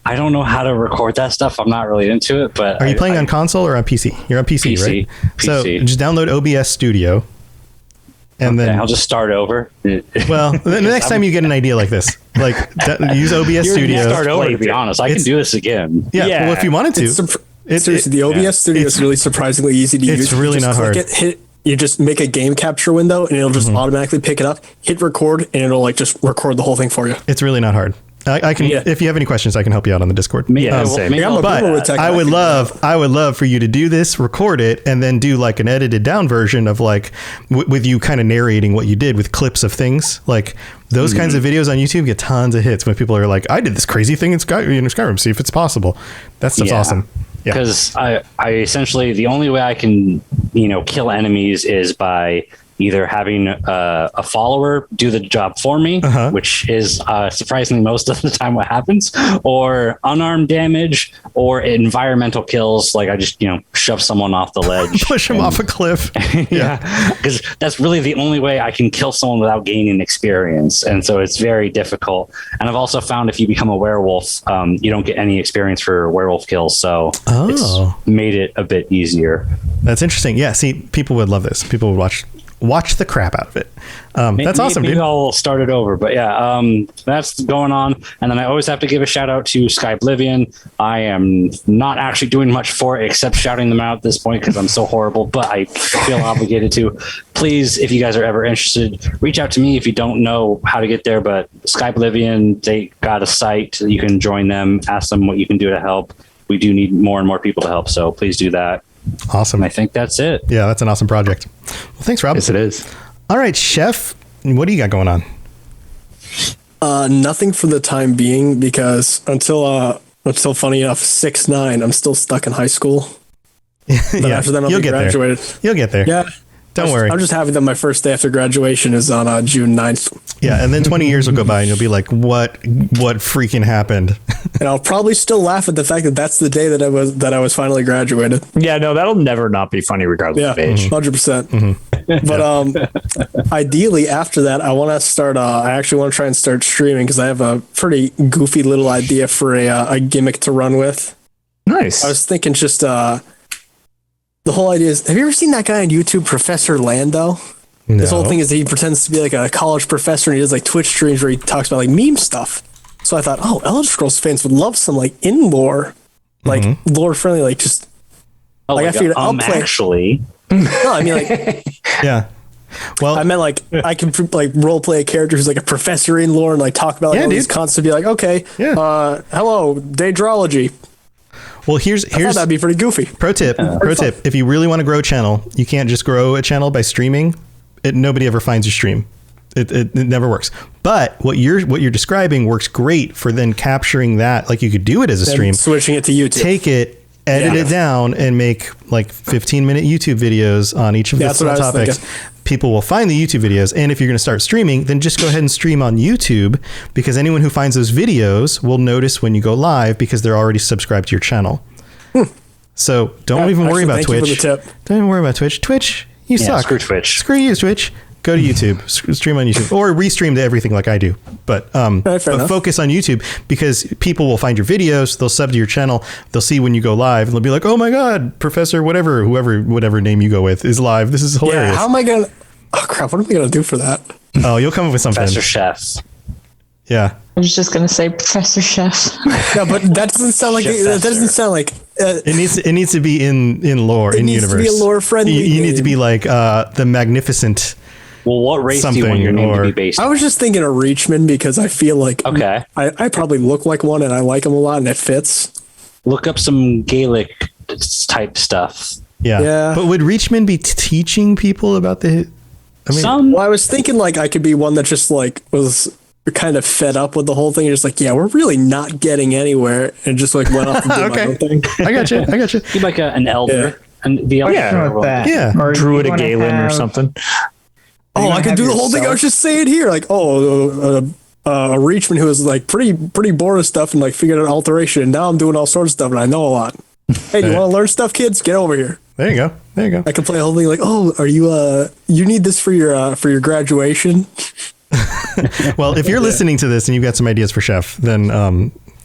I don't know how to record that stuff. I'm not really into it, but are you playing on console or on PC? You're on PC, right? PC. So just download OBS Studio. And then I'll just start over. Well, the next time you get an idea like this, like use OBS Studio. Start over, to be honest. I can do this again. Yeah. Well, if you wanted to. Seriously, the OBS Studio is really surprisingly easy to use. It's really not hard. You just make a game capture window and it'll just automatically pick it up, hit record, and it'll like just record the whole thing for you. It's really not hard. I can, if you have any questions, I can help you out on the Discord. I would love for you to do this, record it, and then do like an edited down version of like with you kind of narrating what you did with clips of things. Like those kinds of videos on YouTube get tons of hits when people are like, I did this crazy thing in Skyrim, see if it's possible. That stuff's awesome. Because I essentially, the only way I can, kill enemies is by either having a follower do the job for me, which is surprisingly most of the time what happens, or unarmed damage, or environmental kills. Like I just, shove someone off the ledge. Push them off a cliff. Because that's really the only way I can kill someone without gaining experience. And so it's very difficult. And I've also found if you become a werewolf, you don't get any experience for werewolf kills. So it's made it a bit easier. That's interesting. Yeah, see, people would love this. People would watch the crap out of it. That's awesome, dude. Maybe I'll start it over, but that's going on. And then I always have to give a shout out to Sky Oblivion. I am not actually doing much for it except shouting them out at this point because I'm so horrible, but I feel obligated to. Please, if you guys are ever interested, reach out to me if you don't know how to get there. But Sky Oblivion, they got a site. You can join them, ask them what you can do to help. We do need more and more people to help, so please do that. Awesome. I think that's it. Yeah, that's an awesome project. Well, thanks, Rob. Yes, it is. All right, Chef, what do you got going on? Nothing for the time being because until funny enough, 6'9", I'm still stuck in high school. But after that, I'll be graduated. You'll get there. Yeah. Don't worry. I'm just happy that my first day after graduation is on June 9th. Yeah, and then 20 years will go by and you'll be like, what freaking happened? And I'll probably still laugh at the fact that that's the day that I was finally graduated. Yeah, no, that'll never not be funny regardless of age. 100%. But ideally after that, I want to start. I actually want to try and start streaming because I have a pretty goofy little idea for a gimmick to run with. Nice. I was thinking just the whole idea is, have you ever seen that guy on YouTube, Professor Lando? No. His whole thing is that he pretends to be like a college professor and he does like Twitch streams where he talks about like meme stuff. So I thought, Elder Scrolls fans would love some like in-lore, like lore friendly, like just I figured I'll play. Actually, no, I mean like yeah. Well, I meant like I can like role play a character who's like a professor in lore and like talk about like all these concepts and be like, okay, hello, Daedrology. Well, here's that'd be pretty goofy. Pro tip. If you really want to grow a channel, you can't just grow a channel by streaming. Nobody ever finds your stream. It never works. But what you're describing works great for then capturing that. Like you could do it as a stream, switching it to YouTube, take it, edit it down, and make like 15-minute YouTube videos on each of the topics. People will find the YouTube videos, and if you're going to start streaming, then just go ahead and stream on YouTube because anyone who finds those videos will notice when you go live because they're already subscribed to your channel. So don't even worry about Twitch. Don't even worry about Twitch. Twitch, you suck. Screw Twitch. Screw you, Twitch. Go to YouTube, stream on YouTube, or restream to everything like I do. But focus on YouTube because people will find your videos, they'll sub to your channel, they'll see when you go live, and they'll be like, "Oh my God, Professor whatever name you go with is live. This is hilarious." Yeah, how am I gonna? Oh crap! What am I gonna do for that? Oh, you'll come up with something. Professor Chef. Yeah. I was just gonna say Professor Chef. No, but that doesn't sound like that. Doesn't sound like. It needs to be in lore, in universe. It needs to be a lore friendly. You need to be like the magnificent Well, what race do you want your name to be based on? I was just thinking of Reachman because I feel like Okay. I probably look like one and I like him a lot and it fits. Look up some Gaelic type stuff. Yeah. But would Reachman be teaching people about the... Some. Well, I was thinking like I could be one that just like was kind of fed up with the whole thing. Just like, yeah, we're really not getting anywhere. And just like went off and did my own thing. I got you. Be like an elder. And the elder. Yeah. Druid of Galen or something. Oh, I could do the whole thing. I was just saying here, like, a Reachman who was like pretty bored of stuff and like figured out alteration. And now I'm doing all sorts of stuff and I know a lot. Hey, do you want to learn stuff, kids? Get over here. There you go. I can play a whole thing like, oh, are you you need this for your graduation? Well, if you're listening to this and you've got some ideas for Chef, then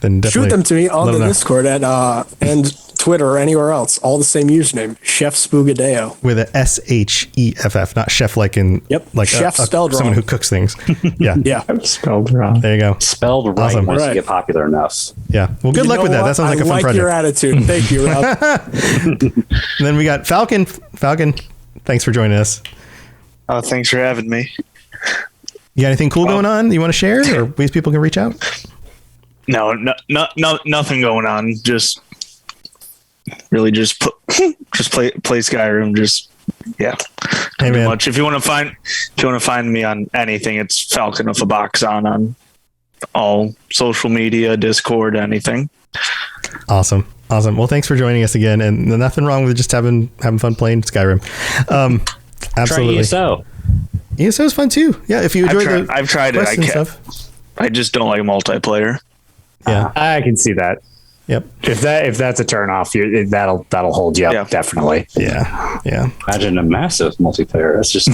definitely shoot them to me on the Discord and Twitter or anywhere else. All the same username, Chef Spoogadeo. With a SHEFF, not chef like in like chef spelled wrong. Someone who cooks things. Yeah. Yeah. Spelled wrong. There you go. Spelled right Awesome. once you get popular enough. Yeah. Well, good luck with that. That sounds like a fun project. Your attitude. Thank you, Rob. And then we got Falcon. Falcon, thanks for joining us. Oh, thanks for having me. You got anything cool going on you want to share, or ways people can reach out? No, nothing going on. Just really just play Skyrim. Just Hey, man. much. If you want to find me on anything, it's Falcon with a box on all social media, Discord, anything. Awesome. Well, thanks for joining us again, and nothing wrong with just having fun playing Skyrim. Absolutely. Try ESO is fun too. Yeah, if you enjoy I've tried it. I just don't like multiplayer. Yeah, I can see that. Yep. If that's a turn off, that'll hold you up, definitely. Yeah. Imagine a massive multiplayer. That's just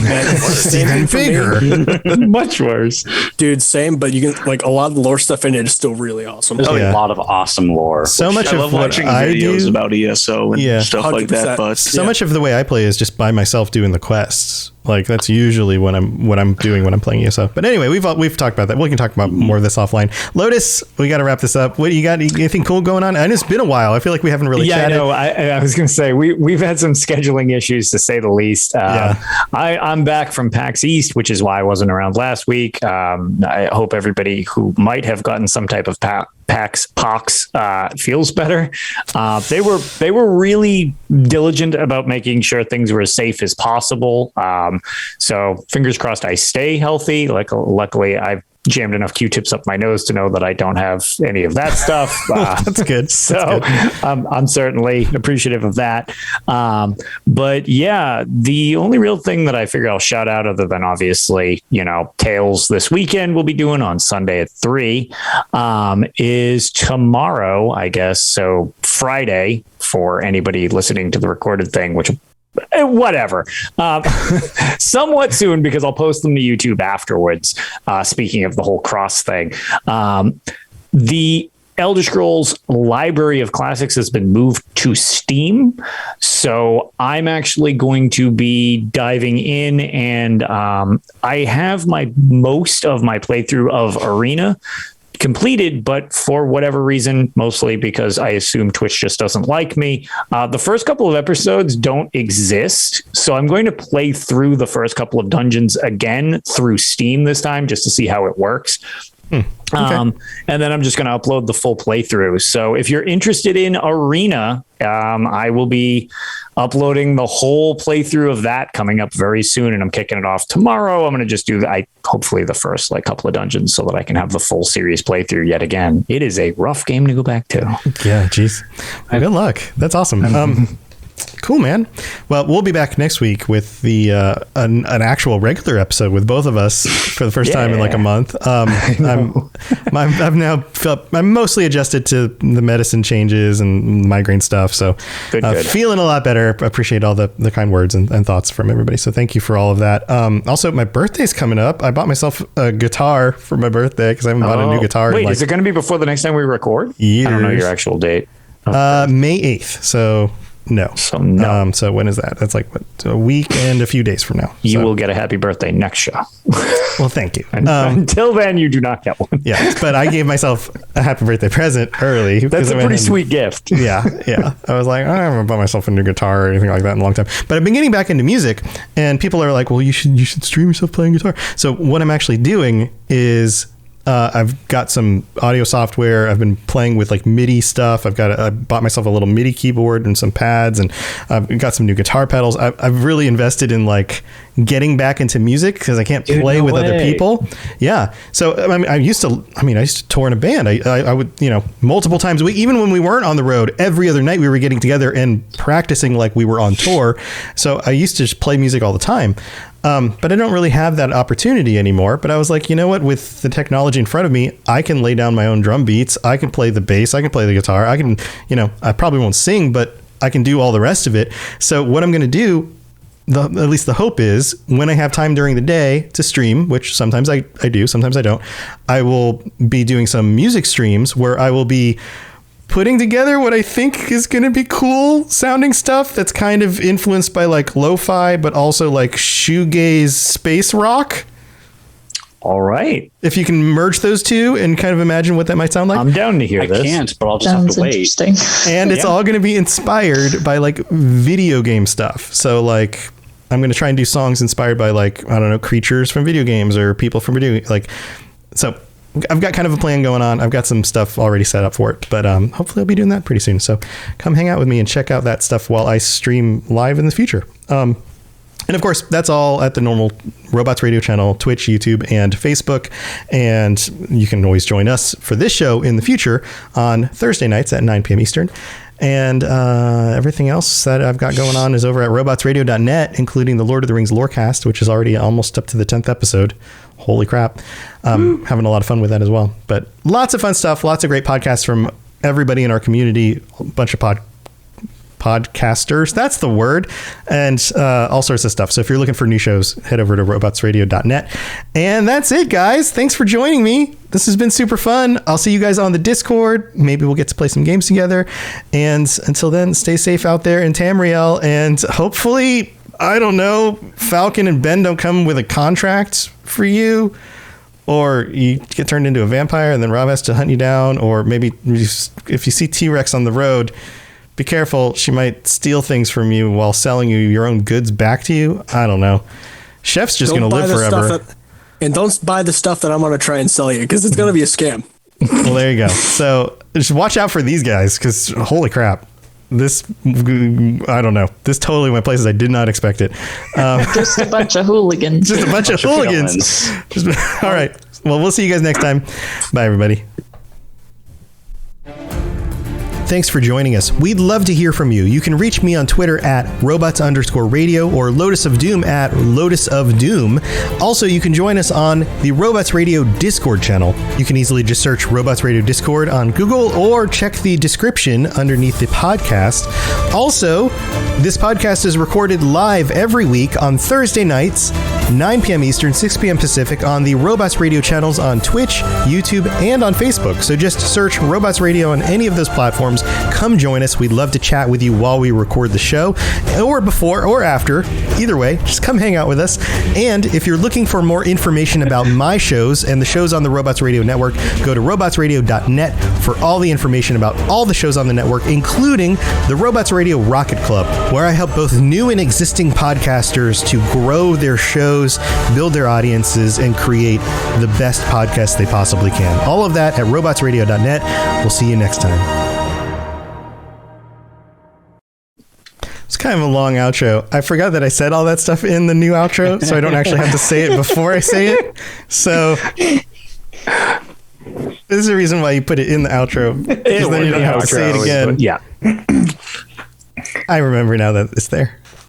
even bigger. Much worse. Dude, same, but you can like a lot of the lore stuff in it is still really awesome. There's a lot of awesome lore. So much I of love what watching I videos do about ESO and stuff like that. 100%. But so much of the way I play is just by myself doing the quests. Like that's usually what I'm doing when I'm playing ESO. But anyway, we've talked about that. We can talk about more of this offline. Lotus, we got to wrap this up. What you got? Anything cool going on? And it's been a while. I feel like we haven't really chatted. Yeah, I was going to say we've had some scheduling issues to say the least. I'm back from PAX East, which is why I wasn't around last week. I hope everybody who might have gotten some type of PAX pox feels better. They were really diligent about making sure things were as safe as possible. So fingers crossed I stay healthy. Luckily I've jammed enough Q-tips up my nose to know that I don't have any of that stuff. That's good. So I'm certainly appreciative of that. But yeah, the only real thing that I figure I'll shout out, other than obviously, Tales this weekend we'll be doing on Sunday at 3, is tomorrow, I guess. So Friday for anybody listening to the recorded thing, which whatever, somewhat soon, because I'll post them to YouTube afterwards. Speaking of the whole cross thing, the Elder Scrolls Library of Classics has been moved to Steam. So I'm actually going to be diving in, and I have most of my playthrough of Arena completed, but for whatever reason, mostly because I assume Twitch just doesn't like me, the first couple of episodes don't exist. So I'm going to play through the first couple of dungeons again through Steam this time, just to see how it works. Okay. And then I'm just going to upload the full playthrough. So if you're interested in Arena, I will be uploading the whole playthrough of that coming up very soon, and I'm kicking it off tomorrow. I'm going to just do hopefully the first couple of dungeons so that I can have the full series playthrough yet again. It is a rough game to go back to. Yeah, geez. Well, good luck. That's awesome. Cool, man. Well, we'll be back next week with the an actual regular episode with both of us for the first time in like a month. I'm mostly adjusted to the medicine changes and migraine stuff, so good. Feeling a lot better. Appreciate all the kind words and thoughts from everybody. So thank you for all of that. Also, my birthday's coming up. I bought myself a guitar for my birthday because I haven't bought a new guitar. Wait, is it going to be before the next time we record? Years. I don't know your actual date. May 8th. So No. So no. So when is that? That's like what, a week and a few days from now. You will get a happy birthday next show. Well, thank you. Until then, you do not get one. Yeah, but I gave myself a happy birthday present early. That's a pretty sweet gift. Yeah. I was like, I haven't bought myself a new guitar or anything like that in a long time. But I've been getting back into music, and people are like, well, you should stream yourself playing guitar. So what I'm actually doing is I've got some audio software. I've been playing with like MIDI stuff. I bought myself a little MIDI keyboard and some pads, and I've got some new guitar pedals. I've really invested in like getting back into music because I can't play with other people. Yeah. So I used to tour in a band. I would, multiple times a week, even when we weren't on the road, every other night we were getting together and practicing like we were on tour. So I used to just play music all the time. But I don't really have that opportunity anymore. But I was like, you know what? With the technology in front of me, I can lay down my own drum beats. I can play the bass. I can play the guitar. I can, I probably won't sing, but I can do all the rest of it. So what I'm going to do, at least the hope is, when I have time during the day to stream, which sometimes I do, sometimes I don't, I will be doing some music streams where I will be putting together what I think is going to be cool sounding stuff that's kind of influenced by like lo-fi, but also like shoegaze space rock. All right. If you can merge those two and kind of imagine what that might sound like. I'm down to hear this. I can't, but I'll just have to wait. Interesting. And it's all going to be inspired by like video game stuff. So like I'm going to try and do songs inspired by like, I don't know, creatures from video games or people from video, like, so I've got kind of a plan going on. I've got some stuff already set up for it, but hopefully I'll be doing that pretty soon. So come hang out with me and check out that stuff while I stream live in the future. And of course, that's all at the normal Robots Radio channel, Twitch, YouTube, and Facebook. And you can always join us for this show in the future on Thursday nights at 9 p.m. Eastern. And everything else that I've got going on is over at robotsradio.net, including the Lord of the Rings Lorecast, which is already almost up to the 10th episode. Holy crap. Having a lot of fun with that as well. But lots of fun stuff, lots of great podcasts from everybody in our community, a bunch of podcasters, that's the word, and all sorts of stuff. So if you're looking for new shows, head over to robotsradio.net. And that's it, guys. Thanks for joining me. This has been super fun. I'll see you guys on the Discord. Maybe we'll get to play some games together. And until then, stay safe out there in Tamriel. And hopefully, I don't know, Falcon and Ben don't come with a contract for you, or you get turned into a vampire and then Rob has to hunt you down, or maybe if you see T-Rex on the road, be careful. She might steal things from you while selling you your own goods back to you. I don't know. Chef's just going to live forever. And don't buy the stuff that I'm going to try and sell you, because it's going to be a scam. Well, there you go. So just watch out for these guys, because holy crap. This, I don't know. This totally went places I did not expect it. Just a bunch of hooligans. Just a bunch of hooligans. All right. Well, we'll see you guys next time. Bye, everybody. Thanks for joining us. We'd love to hear from you. You can reach me on Twitter at robots_radio or Lotus of Doom at Lotus of Doom. Also, you can join us on the Robots Radio Discord channel. You can easily just search Robots Radio Discord on Google or check the description underneath the podcast. Also, this podcast is recorded live every week on Thursday nights, 9 p.m. Eastern, 6 p.m. Pacific on the Robots Radio channels on Twitch, YouTube, and on Facebook. So just search Robots Radio on any of those platforms. Come join us. We'd love to chat with you while we record the show, or before or after. Either way, just come hang out with us. And if you're looking for more information about my shows and the shows on the Robots Radio Network, go to robotsradio.net for all the information about all the shows on the network, including the Robots Radio Rocket Club, where I help both new and existing podcasters to grow their shows, build their audiences, and create the best podcasts they possibly can. All of that at robotsradio.net. We'll see you next time. It's kind of a long outro. I forgot that I said all that stuff in the new outro, so I don't actually have to say it before I say it. So this is the reason why you put it in the outro, because then you don't have to say it again. Yeah. I remember now that it's there.